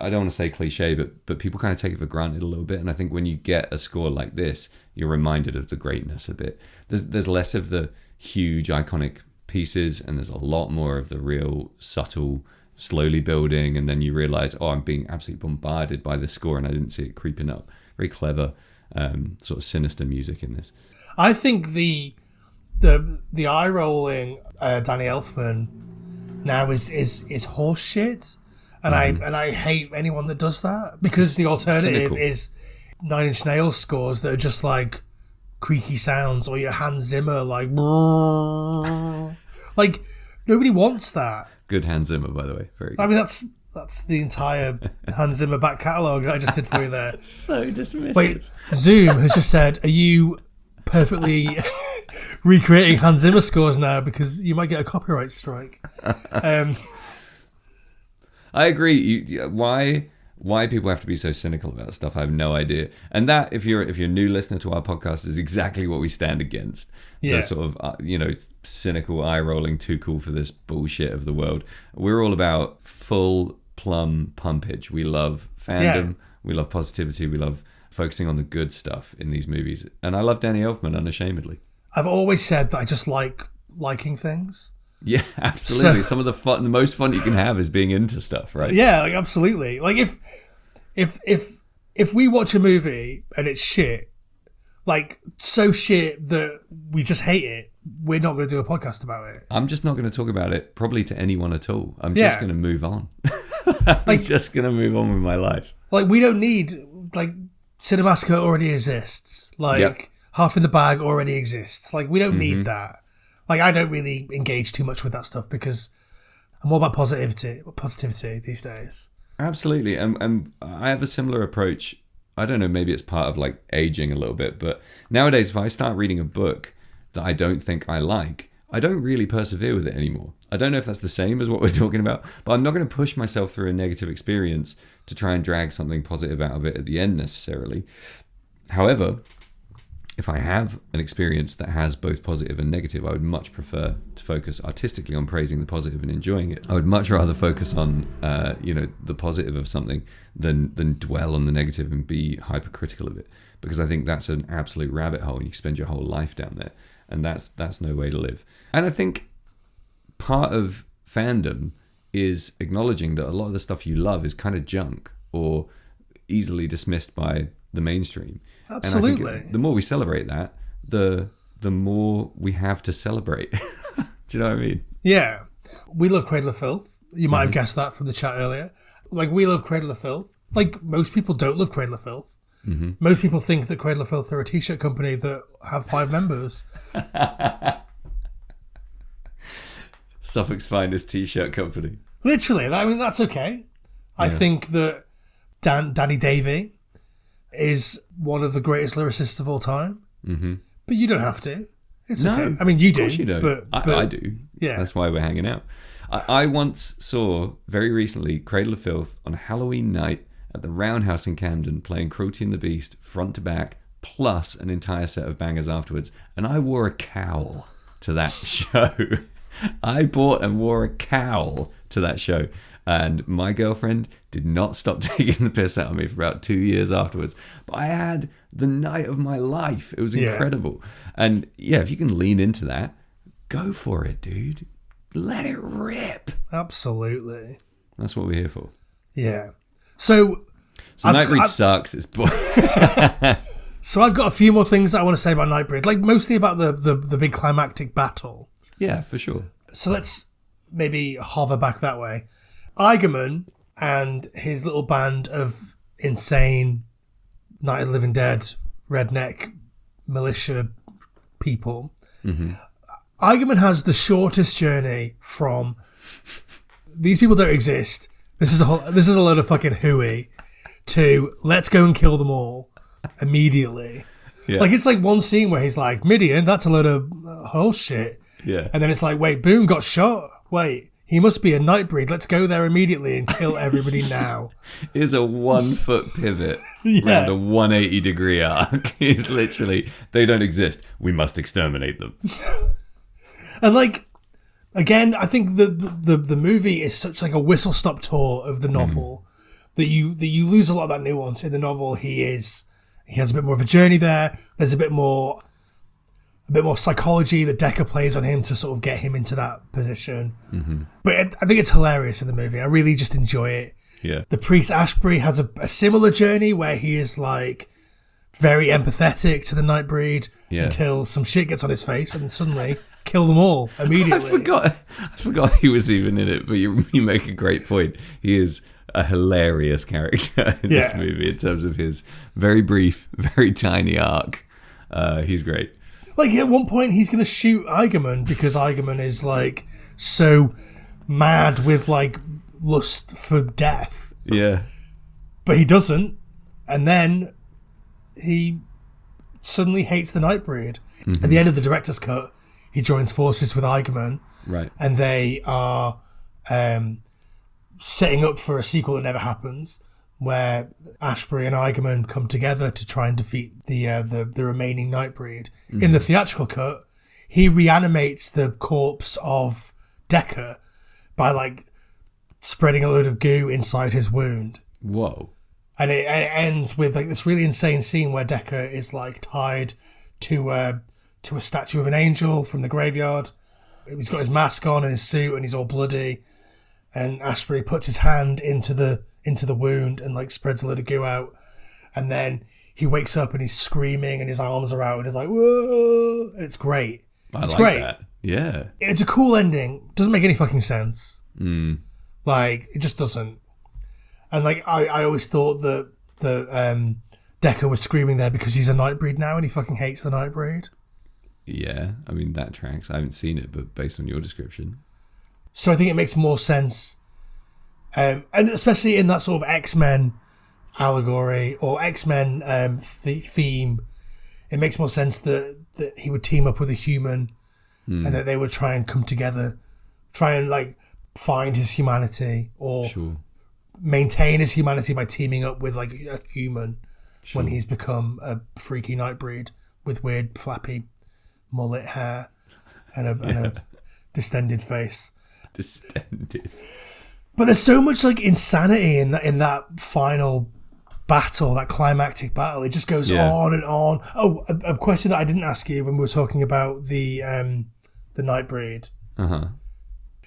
C: I don't want to say cliche, but people kind of take it for granted a little bit. And I think when you get a score like this, you're reminded of the greatness a bit. There's less of the huge iconic pieces, and there's a lot more of the real subtle, slowly building, and then you realize, I'm being absolutely bombarded by this score, and I didn't see it creeping up. Very clever, sort of sinister music in this.
A: I think the eye rolling Danny Elfman now is horse shit, and I hate anyone that does that, because the alternative
C: cynical.
A: is Nine Inch Nails scores that are just like creaky sounds, or your Hans Zimmer like like nobody wants that.
C: Good Hans Zimmer, by the way. Very good.
A: I mean, that's the entire Hans Zimmer back catalogue I just did for you there.
C: So dismissive.
A: Wait, Zoom has just said, are you perfectly recreating Hans Zimmer scores now, because you might get a copyright strike?
C: I agree. Why people have to be so cynical about stuff, I have no idea. And that, if you're a new listener to our podcast, is exactly what we stand against.
A: Yeah.
C: The sort of cynical, eye-rolling, too cool for this bullshit of the world. We're all about full plum pumpage. We love fandom.
A: Yeah.
C: We love positivity. We love focusing on the good stuff in these movies. And I love Danny Elfman unashamedly.
A: I've always said that I just like liking things.
C: Yeah, absolutely.
A: So,
C: some of the most fun you can have is being into stuff, right?
A: Yeah, like absolutely. Like if we watch a movie and it's shit, like so shit that we just hate it, we're not going to do a podcast about it.
C: I'm just not going to talk about it probably to anyone at all. I'm just going to move on. I'm just going to move on with my life.
A: Like, we don't need, like, Cinemassacre already exists. Like, Half in the Bag already exists. Like, we don't need that. Like, I don't really engage too much with that stuff because I'm all about positivity these days.
C: Absolutely. And I have a similar approach. I don't know, maybe it's part of like aging a little bit, but nowadays if I start reading a book that I don't think I like, I don't really persevere with it anymore. I don't know if that's the same as what we're talking about, but I'm not going to push myself through a negative experience to try and drag something positive out of it at the end necessarily. However, if I have an experience that has both positive and negative, I would much prefer to focus artistically on praising the positive and enjoying it. I would much rather focus on, the positive of something than dwell on the negative and be hypercritical of it, because I think that's an absolute rabbit hole. You spend your whole life down there, and that's no way to live. And I think part of fandom is acknowledging that a lot of the stuff you love is kind of junk or easily dismissed by the mainstream.
A: Absolutely.
C: And I think the more we celebrate that, the more we have to celebrate. Do you know what I mean?
A: Yeah. We love Cradle of Filth. You might have guessed that from the chat earlier. Like, we love Cradle of Filth. Like, most people don't love Cradle of Filth. Mm-hmm. Most people think that Cradle of Filth are a t-shirt company that have 5 members.
C: Suffolk's finest t-shirt company.
A: Literally. I mean, that's okay. I think that Danny Davey is one of the greatest lyricists of all time. Mm-hmm. But you don't have to. It's okay. I mean, you do.
C: Of course you don't.
A: But
C: I do. Yeah. That's why we're hanging out. I once saw, very recently, Cradle of Filth on Halloween night at the Roundhouse in Camden, playing Cruelty and the Beast front to back, plus an entire set of bangers afterwards. And I wore a cowl to that show. I bought and wore a cowl to that show. And my girlfriend did not stop taking the piss out of me for about 2 years afterwards. But I had the night of my life. It was incredible. And yeah, if you can lean into that, go for it, dude. Let it rip.
A: Absolutely.
C: That's what we're here for.
A: Yeah. So
C: Nightbreed sucks. It's
A: So I've got a few more things that I want to say about Nightbreed, like mostly about the big climactic battle.
C: Yeah, for sure.
A: So let's maybe hover back that way. Eigerman and his little band of insane Night of the Living Dead redneck militia people. Mm-hmm. Eigerman has the shortest journey from these people don't exist. This is a load of fucking hooey to let's go and kill them all immediately. Yeah. Like, it's like one scene where he's like, Midian, that's a load of horse shit.
C: Yeah.
A: And then it's like, wait, Boone got shot. Wait, he must be a Nightbreed. Let's go there immediately and kill everybody now.
C: It's a 1 foot pivot around a 180 degree arc. It's literally, they don't exist. We must exterminate them.
A: And like, again, I think the movie is such like a whistle stop tour of the novel that you lose a lot of that nuance. In the novel, he has a bit more of a journey there. There's a bit more psychology that Decker plays on him to sort of get him into that position. Mm-hmm. But I think it's hilarious in the movie. I really just enjoy it.
C: Yeah.
A: The priest Ashbury has a similar journey where he is like very empathetic to the Nightbreed until some shit gets on his face and suddenly kill them all immediately.
C: I forgot he was even in it, but you make a great point. He is a hilarious character in this movie in terms of his very brief, very tiny arc. He's great.
A: Like, at one point, he's going to shoot Eigerman because Eigerman is, like, so mad with, like, lust for death.
C: Yeah.
A: But he doesn't. And then he suddenly hates the Nightbreed. Mm-hmm. At the end of the director's cut, he joins forces with Eigerman.
C: Right.
A: And they are setting up for a sequel that never happens, where Ashbury and Eigerman come together to try and defeat the remaining Nightbreed. Mm-hmm. In the theatrical cut, he reanimates the corpse of Decker by, like, spreading a load of goo inside his wound.
C: Whoa.
A: And it ends with, like, this really insane scene where Decker is, like, tied to a statue of an angel from the graveyard. He's got his mask on and his suit and he's all bloody. And Ashbury puts his hand into the wound and, like, spreads a load of goo out. And then he wakes up and he's screaming and his arms are out and he's like, whoa! And it's great. It's great.
C: That. Yeah.
A: It's a cool ending. Doesn't make any fucking sense. Like, it just doesn't. And, like, I always thought that Decker was screaming there because he's a Nightbreed now and he fucking hates the Nightbreed.
C: Yeah, I mean, that tracks. I haven't seen it, but based on your description.
A: So I think it makes more sense. And especially in that sort of X-Men allegory or X-Men theme, it makes more sense that he would team up with a human and that they would try and come together, try and like find his humanity or maintain his humanity by teaming up with like a human when he's become a freaky Nightbreed with weird flappy mullet hair and a distended face.
C: Distended. But
A: there's so much like insanity in that final battle, that climactic battle. It just goes on and on. Oh, a question that I didn't ask you when we were talking about the Nightbreed.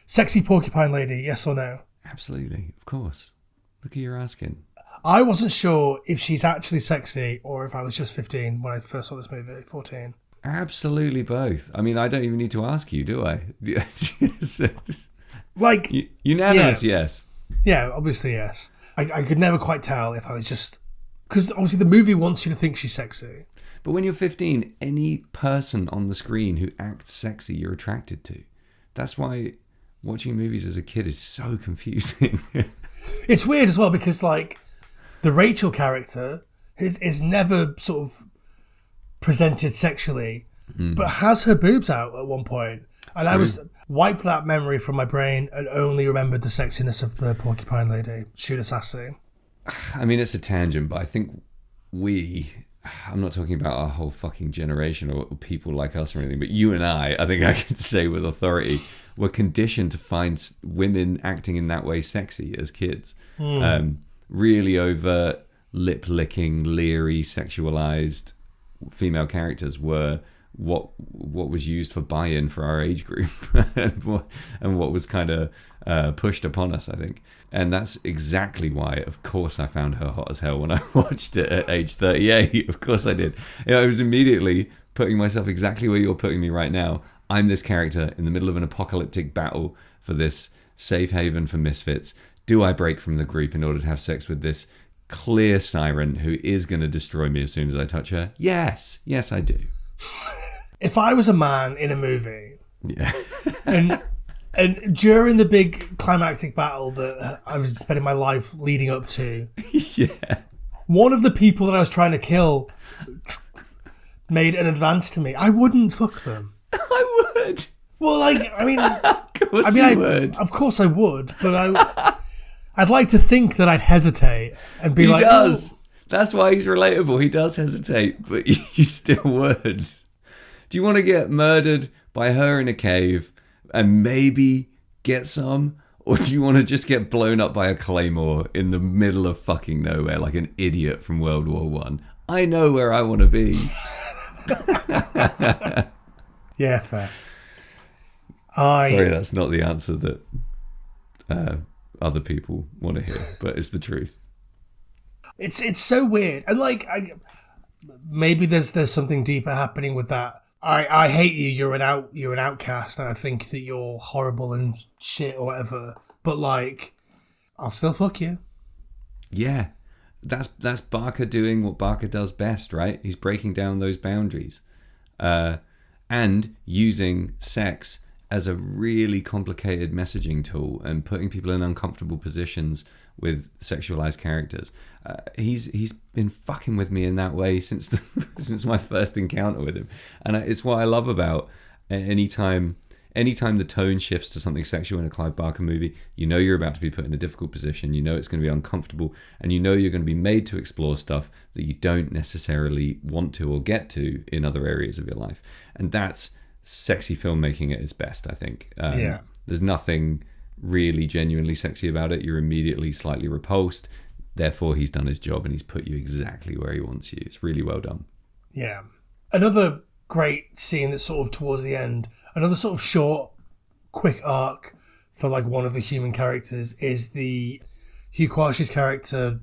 A: Sexy porcupine lady, yes or no?
C: Absolutely, of course. Look who you're asking.
A: I wasn't sure if she's actually sexy or if I was just 15 when I first saw this movie, 14.
C: Absolutely both. I mean, I don't even need to ask you, do I?
A: Like
C: unanimous, yes.
A: Yeah, obviously yes. I could never quite tell if I was just... Because obviously the movie wants you to think she's sexy.
C: But when you're 15, any person on the screen who acts sexy, you're attracted to. That's why watching movies as a kid is so confusing.
A: It's weird as well because, like, the Rachel character is never sort of presented sexually, but has her boobs out at one point. And I was wiped that memory from my brain and only remembered the sexiness of the porcupine lady. Shoot Sassy.
C: I mean, it's a tangent, but I think I'm not talking about our whole fucking generation or people like us or anything, but you and I think I can say with authority, were conditioned to find women acting in that way sexy as kids. Really overt, lip-licking, leery, sexualized female characters were what was used for buy-in for our age group and what was kind of pushed upon us, I think. And that's exactly why, of course, I found her hot as hell when I watched it at age 38. Of course I did. I was immediately putting myself exactly where you're putting me right now. I'm this character in the middle of an apocalyptic battle for this safe haven for misfits. Do I break from the group in order to have sex with this clear siren who is going to destroy me as soon as I touch her? Yes, I do.
A: If I was a man in a movie, and during the big climactic battle that I was spending my life leading up to, one of the people that I was trying to kill made an advance to me, I wouldn't fuck them.
C: I would.
A: Well, like, I mean,
C: you would.
A: Of course I would, but I'd like to think that I'd hesitate and be like,
C: he does. Oh. That's why he's relatable. He does hesitate, but you still would. Do you want to get murdered by her in a cave and maybe get some? Or do you want to just get blown up by a claymore in the middle of fucking nowhere like an idiot from World War One? I know where I want to be.
A: Yeah, fair.
C: Sorry, that's not the answer that other people want to hear, but it's the truth.
A: It's so weird. And like, maybe there's something deeper happening with that. I hate you. You're an outcast, and I think that you're horrible and shit or whatever. But like, I'll still fuck you. Yeah,
C: that's Barker doing what Barker does best, right? He's breaking down those boundaries, and using sex as a really complicated messaging tool and putting people in uncomfortable positions with sexualized characters. He's been fucking with me in that way since my first encounter with him, and it's what I love about anytime the tone shifts to something sexual in a Clive Barker movie. You know you're about to be put in a difficult position. You know it's going to be uncomfortable, and you know you're going to be made to explore stuff that you don't necessarily want to or get to in other areas of your life, and that's sexy filmmaking at its best, I think. There's nothing really genuinely sexy about it. You're immediately slightly repulsed. Therefore, he's done his job and he's put you exactly where he wants you. It's really well done.
A: Yeah. Another great scene that's sort of towards the end, another sort of short, quick arc for like one of the human characters is the Hugh Quash's character,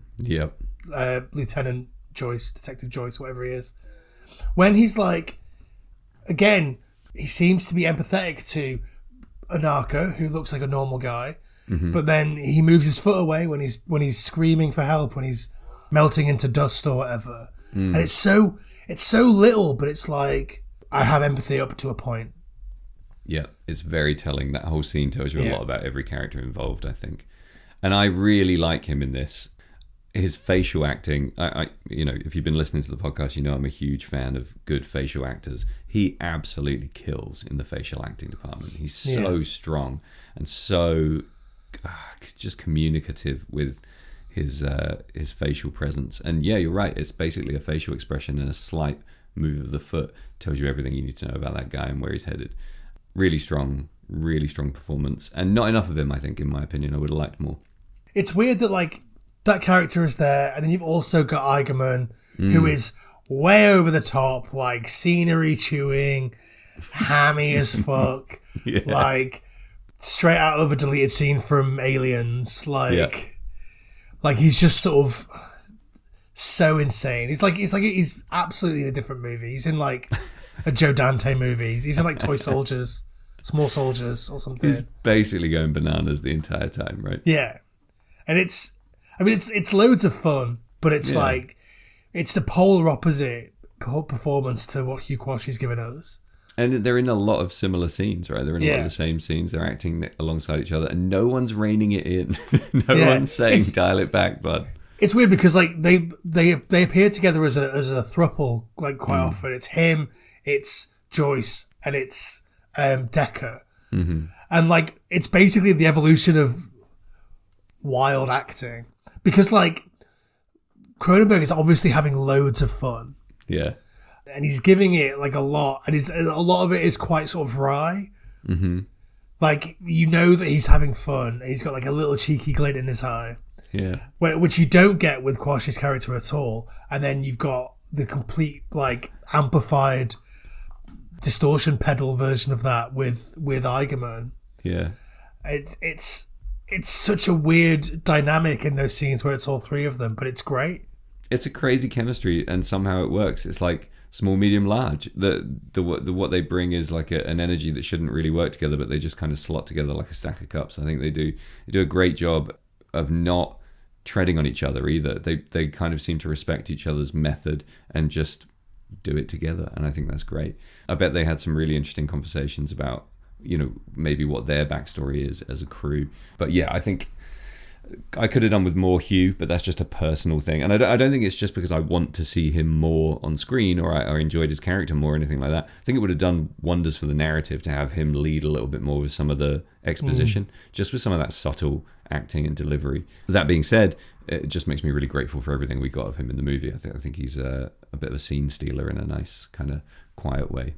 A: Lieutenant Joyce, Detective Joyce, whatever he is. When he's like, again, he seems to be empathetic to a narco who looks like a normal guy, but then he moves his foot away when he's screaming for help, when he's melting into dust or whatever. And it's so little, but it's like, I have empathy up to a point.
C: Yeah, it's very telling. That whole scene tells you a lot about every character involved, I think. And I really like him in this. his facial acting, if you've been listening to the podcast, you know I'm a huge fan of good facial actors. He absolutely kills in the facial acting department. He's so strong and so just communicative with his facial presence. And yeah, you're right. It's basically a facial expression and a slight move of the foot tells you everything you need to know about that guy and where he's headed. Really strong performance, and not enough of him, I think, in my opinion. I would have liked more. It's
A: weird that like that character is there, and then you've also got Eigerman, who is way over the top, like scenery chewing, hammy as fuck, like straight out of a deleted scene from Aliens, like he's just sort of so insane. He's absolutely in a different movie. He's in like a Joe Dante movie. He's in like Toy Soldiers, Small Soldiers, or something.
C: He's basically going bananas the entire time, right?
A: Yeah, and it's loads of fun, but it's like it's the polar opposite performance to what Hugh Quashie's given us.
C: And they're in a lot of similar scenes, right? They're in a lot of the same scenes. They're acting alongside each other, and no one's reining it in. No one's saying dial it back, bud.
A: It's weird because like they appear together as a throuple like quite often. It's him, it's Joyce, and it's Decker, and like it's basically the evolution of wild acting because like Cronenberg is obviously having loads of fun, and he's giving it like a lot, and a lot of it is quite sort of wry. Like you know that he's having fun, and he's got like a little cheeky glint in his eye. Which you don't get with Quashie's character at all, and then you've got the complete like amplified distortion pedal version of that with Eigerman. It's such a weird dynamic in those scenes where it's all three of them, but it's great.
C: It's a crazy chemistry, and somehow it works. It's like small, medium, large. The what they bring is like an energy that shouldn't really work together, but they just kind of slot together like a stack of cups. I think they do a great job of not treading on each other either. They kind of seem to respect each other's method and just do it together, and I think that's great. I bet they had some really interesting conversations about, you know, maybe what their backstory is as a crew. But yeah, I think I could have done with more Hugh, but that's just a personal thing, and I don't think it's just because I want to see him more on screen or I enjoyed his character more or anything like that. I think it would have done wonders for the narrative to have him lead a little bit more with some of the exposition, just with some of that subtle acting and delivery. That being said, it just makes me really grateful for everything we got of him in the movie. I think he's a bit of a scene stealer in a nice kind of quiet way.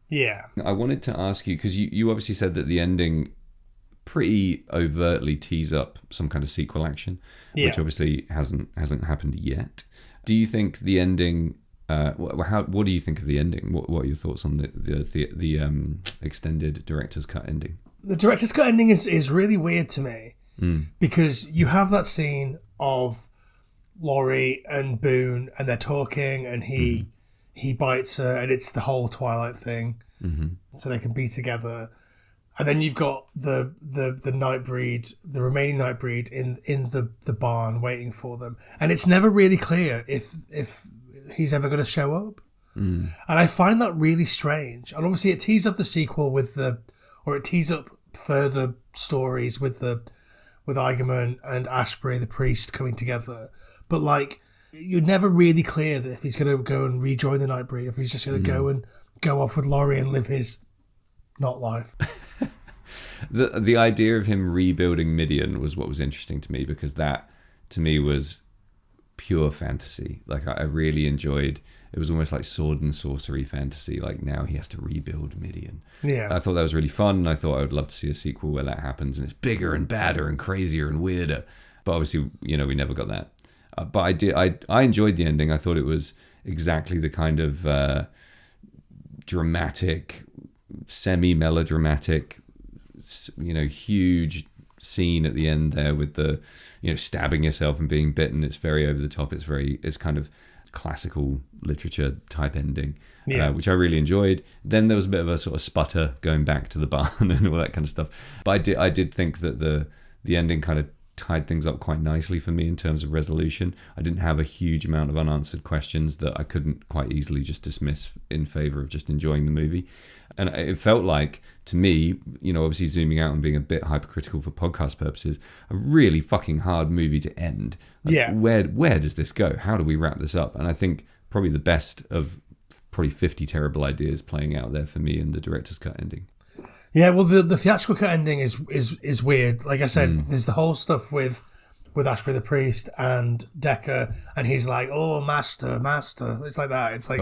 A: Yeah.
C: I wanted to ask you, because you obviously said that the ending pretty overtly tees up some kind of sequel action, which obviously hasn't happened yet. Do you think the ending? What do you think of the ending? What are your thoughts on the extended director's cut ending?
A: The director's cut ending is really weird to me because you have that scene of Laurie and Boone and they're talking and he bites her and it's the whole Twilight thing, so they can be together. And then you've got the Nightbreed, the remaining Nightbreed in the barn waiting for them, and it's never really clear if he's ever going to show up. And I find that really strange. And obviously, it tees up the sequel it tees up further stories with Eigerman and Ashbury, the priest, coming together. But like, you're never really clear that if he's going to go and rejoin the Nightbreed, if he's just going to go off with Laurie and live his not life.
C: The idea of him rebuilding Midian was what was interesting to me, because that to me was pure fantasy. Like I really enjoyed. It was almost like sword and sorcery fantasy. Like now he has to rebuild Midian. Yeah, I thought that was really fun, and I thought I would love to see a sequel where that happens and it's bigger and badder and crazier and weirder. But obviously, you know, we never got that. But I did. I enjoyed the ending. I thought it was exactly the kind of dramatic, semi-melodramatic, you know, huge scene at the end there with the, you know, stabbing yourself and being bitten. It's very over the top. It's kind of classical literature type ending, which I really enjoyed. Then there was a bit of a sort of sputter going back to the barn and all that kind of stuff. But I did think that the ending kind of tied things up quite nicely for me in terms of resolution. I didn't have a huge amount of unanswered questions that I couldn't quite easily just dismiss in favor of just enjoying the movie. And it felt like to me, obviously zooming out and being a bit hypercritical for podcast purposes, a really fucking hard movie to end.
A: Yeah.
C: Where does this go? How do we wrap this up? And I think probably the best of probably 50 terrible ideas playing out there for me in the director's cut ending.
A: Yeah, well, the theatrical cut ending is weird. Like I said, there's the whole stuff with Ashbury the priest and Decker, and he's like, "Oh, master." It's like that. It's like,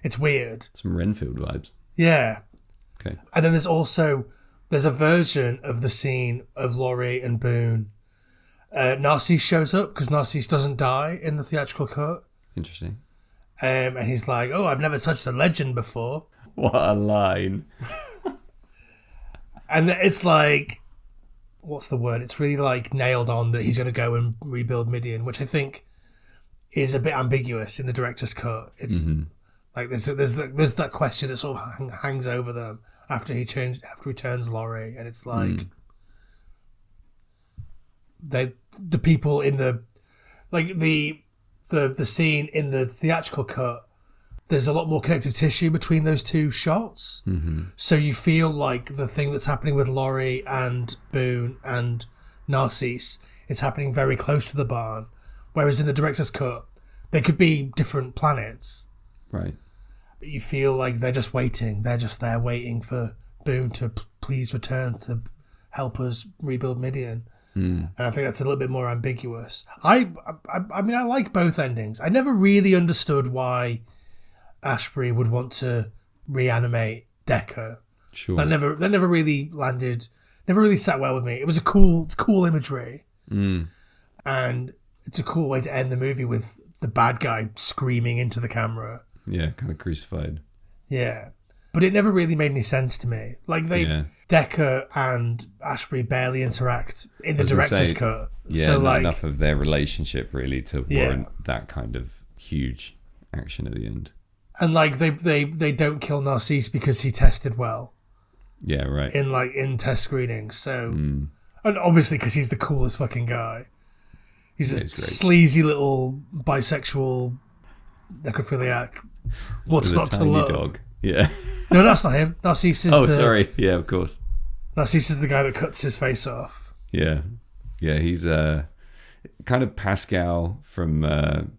A: it's weird.
C: Some Renfield vibes.
A: Yeah.
C: Okay.
A: And then there's a version of the scene of Laurie and Boone. Narcisse shows up because Narcisse doesn't die in the theatrical cut.
C: Interesting.
A: And he's like, "Oh, I've never touched a legend before."
C: What a line.
A: And it's like, what's the word? It's really like nailed on that he's going to go and rebuild Midian, which I think is a bit ambiguous in the director's cut. It's like there's that question that sort of hangs over them after he turns Laurie, and it's like the people in the scene in the theatrical cut. There's a lot more connective tissue between those two shots. So you feel like the thing that's happening with Laurie and Boone and Narcisse is happening very close to the barn. Whereas in the director's cut, they could be different planets.
C: Right.
A: But you feel like they're just waiting. They're just there waiting for Boone to please return to help us rebuild Midian. And I think that's a little bit more ambiguous. I mean, I like both endings. I never really understood why Ashbury would want to reanimate Decker.
C: Sure.
A: That never really landed, never really sat well with me. It was it's cool imagery. And it's a cool way to end the movie with the bad guy screaming into the camera.
C: Yeah, kind of crucified.
A: Yeah. But it never really made any sense to me. Like Decker and Ashbury barely interact in the director's cut.
C: Yeah,
A: so
C: not enough of their relationship really to warrant that kind of huge action at the end. And
A: they don't kill Narcisse because he tested well.
C: Yeah, right.
A: In test screenings. So and obviously because he's the coolest fucking guy. He's a sleazy little bisexual necrophiliac. What's not to love?
C: Dog. Yeah.
A: No, that's not him. Narcisse is
C: sorry. Yeah, of course.
A: Narcisse is the guy that cuts his face off.
C: Yeah. Yeah, he's kind of Pascal from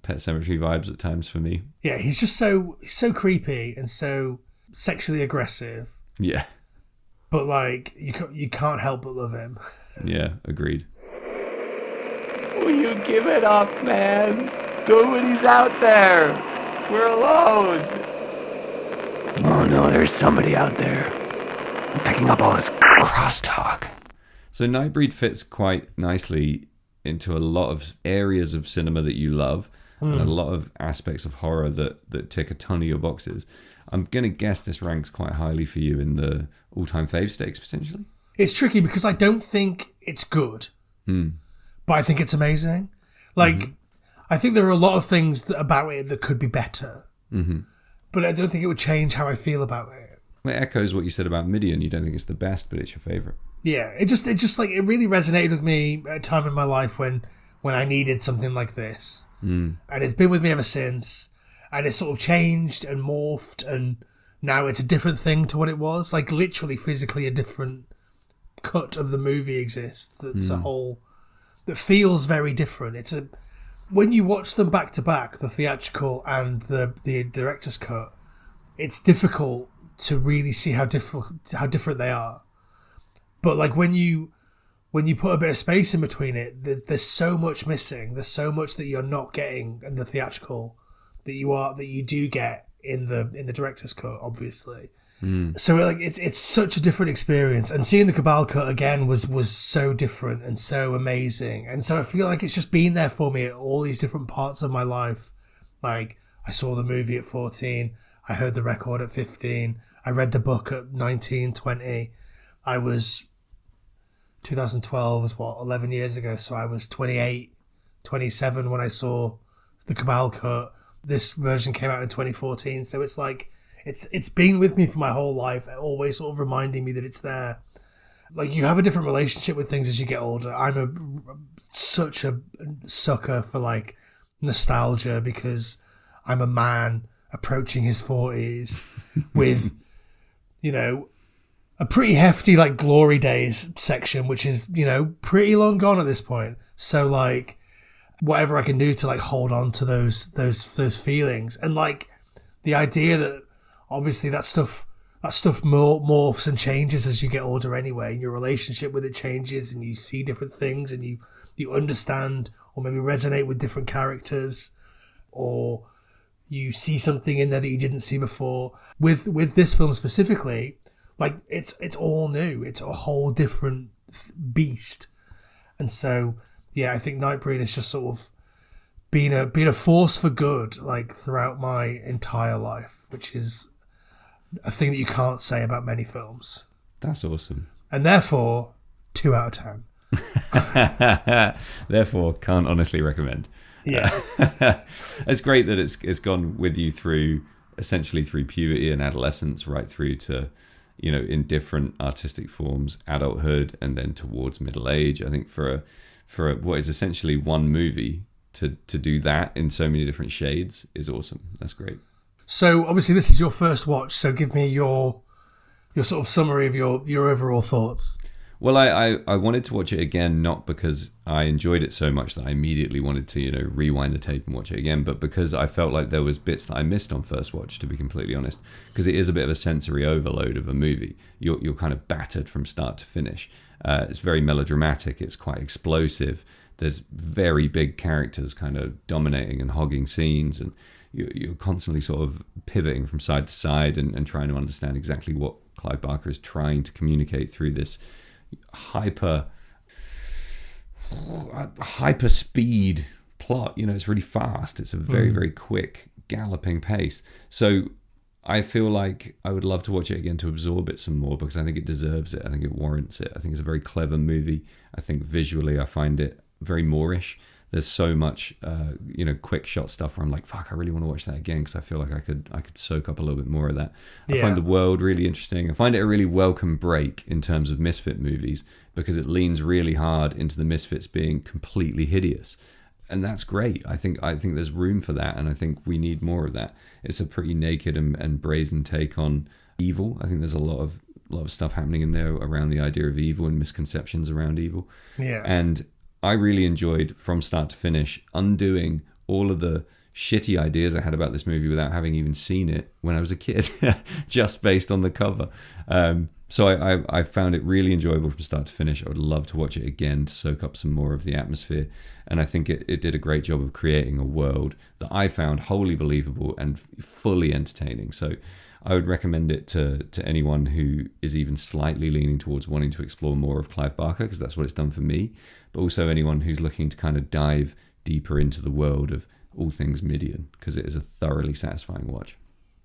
C: Pet Sematary vibes at times for me.
A: Yeah, he's just so creepy and so sexually aggressive.
C: Yeah.
A: But like you can't help but love him.
C: Yeah, agreed.
B: Will you give it up, man? Nobody's out there. We're alone. Oh no, there's somebody out there. I'm picking up all this crosstalk.
C: So Nightbreed fits quite nicely into a lot of areas of cinema that you love and a lot of aspects of horror that tick a ton of your boxes. I'm going to guess this ranks quite highly for you in the all-time fave stakes, potentially.
A: It's tricky because I don't think it's good, but I think it's amazing. Like, I think there are a lot of things about it that could be better, but I don't think it would change how I feel about it.
C: Well, it echoes what you said about Midian. You don't think it's the best, but it's your favourite.
A: Yeah, it just like it really resonated with me at a time in my life when I needed something like this, and it's been with me ever since. And it's sort of changed and morphed, and now it's a different thing to what it was. Like literally, physically, a different cut of the movie exists. That's a whole that feels very different. When you watch them back to back, the theatrical and the director's cut, it's difficult to really see how different they are. But like when you put a bit of space in between it, there's so much missing. There's so much that you're not getting in the theatrical that you do get in the director's cut, obviously. So like it's such a different experience, and seeing the Cabal Cut again was so different and so amazing. And so I feel like it's just been there for me at all these different parts of my life. Like I saw the movie at 14, I heard the record at 15, I read the book at 19, 20. I was 2012 was 11 years ago, so I was 28, 27 when I saw the Cabal Cut. This version came out in 2014, so it's like it's been with me for my whole life, always sort of reminding me that it's there. Like you have a different relationship with things as you get older. I'm such a sucker for like nostalgia because I'm a man approaching his 40s with, a pretty hefty like glory days section, which is, you know, pretty long gone at this point. So like whatever I can do to like hold on to those feelings, and like the idea that obviously that stuff morphs and changes as you get older anyway, and your relationship with it changes, and you see different things, and you understand or maybe resonate with different characters, or you see something in there that you didn't see before. With this film specifically, like it's all new. It's a whole different beast. And so, yeah, I think Nightbreed has just sort of been a force for good, like throughout my entire life, which is a thing that you can't say about many films.
C: That's awesome.
A: And therefore, 2 out of 10.
C: Therefore, can't honestly recommend.
A: Yeah.
C: It's great that it's gone with you through puberty and adolescence, right through to, you know, in different artistic forms, adulthood, and then towards middle age. I think for what is essentially one movie to do that in so many different shades is awesome. That's great.
A: So obviously this is your first watch, so give me your sort of summary of your overall thoughts.
C: Well, I wanted to watch it again, not because I enjoyed it so much that I immediately wanted to, you know, rewind the tape and watch it again, but because I felt like there was bits that I missed on first watch, to be completely honest, because it is a bit of a sensory overload of a movie. You're kind of battered from start to finish. It's very melodramatic. It's quite explosive. There's very big characters kind of dominating and hogging scenes, and you're constantly sort of pivoting from side to side and trying to understand exactly what Clive Barker is trying to communicate through this hyper speed plot. You know, it's really fast. It's a very, very quick galloping pace. So I feel like I would love to watch it again to absorb it some more, because I think it deserves it. I think it warrants it. I think it's a very clever movie. I think visually I find it very Moorish. There's so much, quick shot stuff where I'm like, fuck, I really want to watch that again, because I feel like I could soak up a little bit more of that. I find the world really interesting. I find it a really welcome break in terms of Misfit movies, because it leans really hard into the Misfits being completely hideous. And that's great. I think there's room for that, and I think we need more of that. It's a pretty naked and brazen take on evil. I think there's a lot of stuff happening in there around the idea of evil and misconceptions around evil.
A: Yeah.
C: And I really enjoyed, from start to finish, undoing all of the shitty ideas I had about this movie without having even seen it when I was a kid, just based on the cover. So I found it really enjoyable from start to finish. I would love to watch it again to soak up some more of the atmosphere. And I think it did a great job of creating a world that I found wholly believable and fully entertaining. So I would recommend it to anyone who is even slightly leaning towards wanting to explore more of Clive Barker, because that's what it's done for me. But also anyone who's looking to kind of dive deeper into the world of all things Midian, because it is a thoroughly satisfying watch.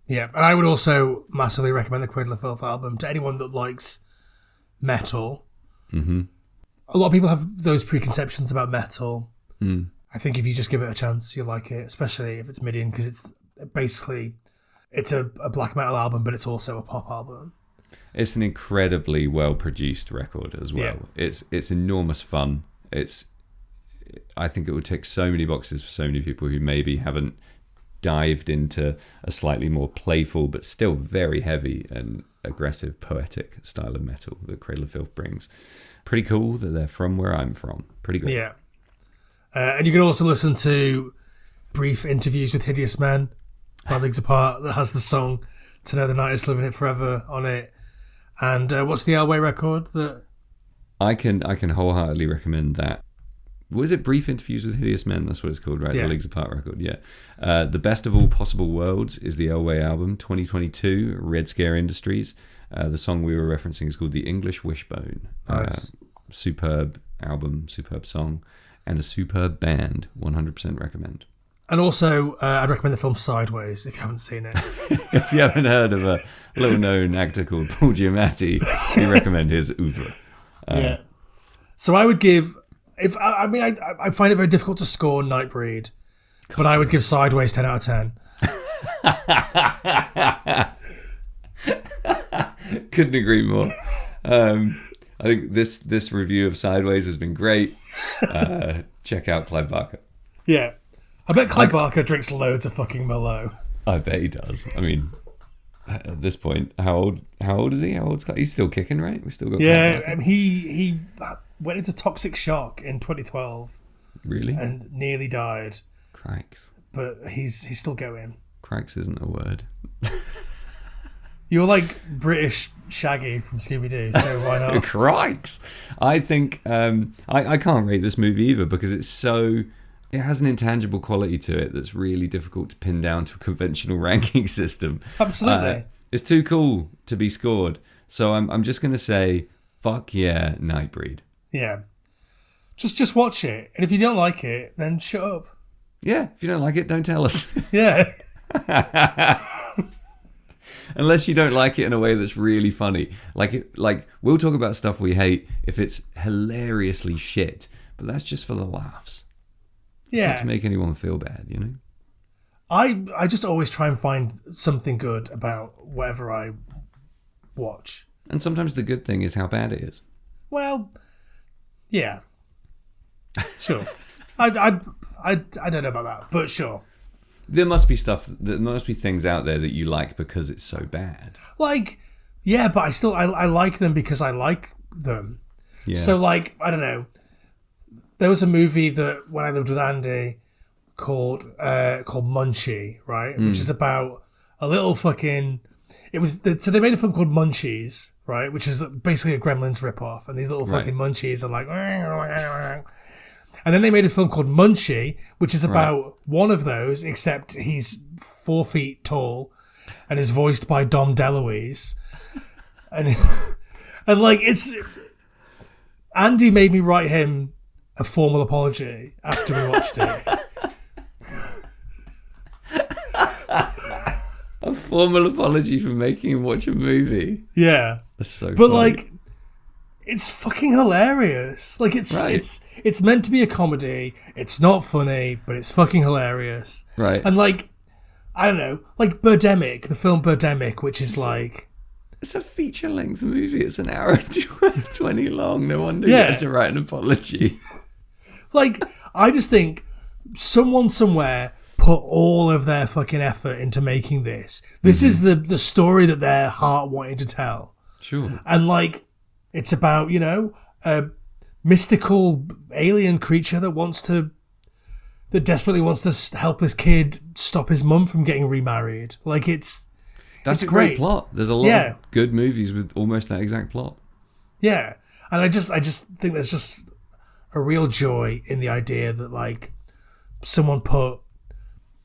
A: Yeah, and I would also massively recommend the Cradle of Filth album to anyone that likes metal.
C: Mm-hmm.
A: A lot of people have those preconceptions about metal.
C: Mm.
A: I think if you just give it a chance, you'll like it, especially if it's Midian, because it's basically... It's a black metal album, but it's also a pop album.
C: It's an incredibly well-produced record as well. Yeah. It's enormous fun. I think it would tick so many boxes for so many people who maybe haven't dived into a slightly more playful but still very heavy and aggressive poetic style of metal that Cradle of Filth brings. Pretty cool that they're from where I'm from. Pretty great.
A: Yeah. And you can also listen to brief interviews with hideous men by Leagues Apart that has the song To Know the Night Is Living It Forever on it. And what's the Elway record that
C: I can wholeheartedly recommend that. Was it Brief Interviews with Hideous Men? That's what it's called, right?
A: Yeah.
C: The Leagues Apart record, yeah. The Best of All Possible Worlds is the Elway album, 2022, Red Scare Industries. The song we were referencing is called The English Wishbone.
A: Nice.
C: Superb album, superb song, and a superb band. 100% recommend.
A: And also, I'd recommend the film Sideways, if you haven't seen it.
C: If you haven't heard of a little-known actor called Paul Giamatti, we recommend his oeuvre.
A: Yeah. So I would give... I find it very difficult to score Nightbreed, but I would give Sideways 10 out of
C: 10. Couldn't agree more. I think this review of Sideways has been great. Check out Clive Barker.
A: Yeah. I bet Clive Barker drinks loads of fucking Merlot.
C: I bet he does. I mean, at this point. How old is he? How old's Clive? He's still kicking, right? We still got
A: Yeah,
C: Clive.
A: he went into toxic shock in 2012
C: Really?
A: and nearly died,
C: Crikes.
A: but he's still going.
C: Crikes isn't a word.
A: You're like British Shaggy from Scooby-Doo, so why not?
C: Crikes. I think I can't rate this movie either because it has an intangible quality to it that's really difficult to pin down to a conventional ranking system.
A: Absolutely.
C: It's too cool to be scored. So I'm just going to say, fuck yeah, Nightbreed.
A: Yeah. Just watch it. And if you don't like it, then shut up.
C: Yeah, if you don't like it, don't tell us.
A: Yeah.
C: Unless you don't like it in a way that's really funny. Like we'll talk about stuff we hate if it's hilariously shit, but that's just for the laughs. It's not to make anyone feel bad, you know?
A: I just always try and find something good about whatever I watch.
C: And sometimes the good thing is how bad it is.
A: Well, yeah. Sure. I don't know about that, but sure.
C: There must be things out there that you like because it's so bad.
A: Like, yeah, but I like them because I like them.
C: Yeah.
A: So, like, I don't know. There was a movie that when I lived with Andy called Munchie, right? Which is about a little fucking. So they made a film called Munchies, right? Which is basically a Gremlins ripoff, and these little fucking munchies are like. And then they made a film called Munchie, which is about one of those, except he's 4 feet tall and is voiced by Dom DeLuise. And like, it's... Andy made me write him a formal apology after we watched it.
C: A formal apology for making him watch a movie.
A: Yeah.
C: That's so
A: But,
C: funny.
A: like, it's fucking hilarious. Like, it's meant to be a comedy. It's not funny, but it's fucking hilarious.
C: Right.
A: And, like, I don't know, like Birdemic, the film Birdemic, which is like...
C: It's a feature-length movie. It's an hour and 20 long. No wonder you had to write an apology.
A: Like, I just think someone somewhere put all of their fucking effort into making this. This is the story that their heart wanted to tell.
C: Sure.
A: And, like, it's about, you know, a mystical alien creature that desperately wants to help this kid stop his mum from getting remarried. Like,
C: That's a great plot. There's a lot of good movies with almost that exact plot.
A: Yeah. And I just think there's just a real joy in the idea that, like, someone put,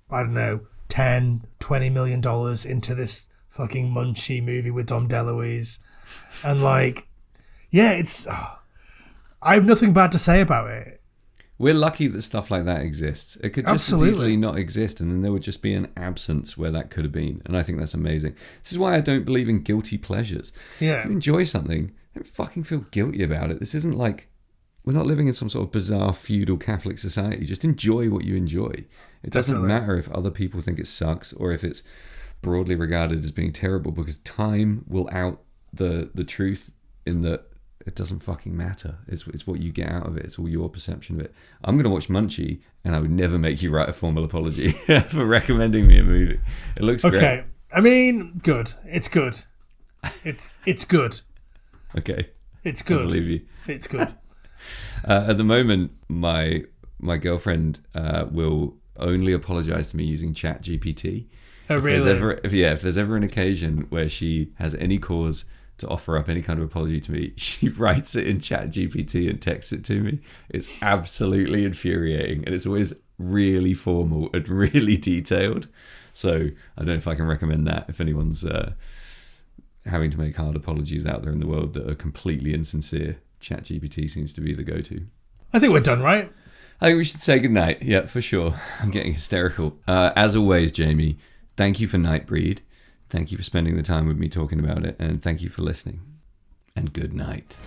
A: I don't know, $10-20 million into this fucking Munchie movie with Dom DeLuise. And, like, yeah, it's... I have nothing bad to say about it.
C: We're lucky that stuff like that exists. It could just as easily not exist, and then there would just be an absence where that could have been. And I think that's amazing. This is why I don't believe in guilty pleasures.
A: Yeah.
C: If you enjoy something, don't fucking feel guilty about it. This isn't like... We're not living in some sort of bizarre feudal Catholic society. Just enjoy what you enjoy. It doesn't matter if other people think it sucks or if it's broadly regarded as being terrible, because time will out the truth in that it doesn't fucking matter. It's what you get out of it. It's all your perception of it. I'm going to watch Munchie, and I would never make you write a formal apology for recommending me a movie. It looks great.
A: Okay. I mean, good. It's good. It's good.
C: Okay.
A: It's good.
C: I believe you.
A: It's good.
C: At the moment, my girlfriend will only apologize to me using ChatGPT.
A: Oh, really?
C: If there's ever an occasion where she has any cause to offer up any kind of apology to me, she writes it in ChatGPT and texts it to me. It's absolutely infuriating, and it's always really formal and really detailed. So I don't know if I can recommend that if anyone's having to make hard apologies out there in the world that are completely insincere. ChatGPT seems to be the go-to.
A: I think we're done, right?
C: I think we should say goodnight. Yeah, for sure. I'm getting hysterical. As always, Jamie, thank you for Nightbreed. Thank you for spending the time with me talking about it. And thank you for listening. And good night.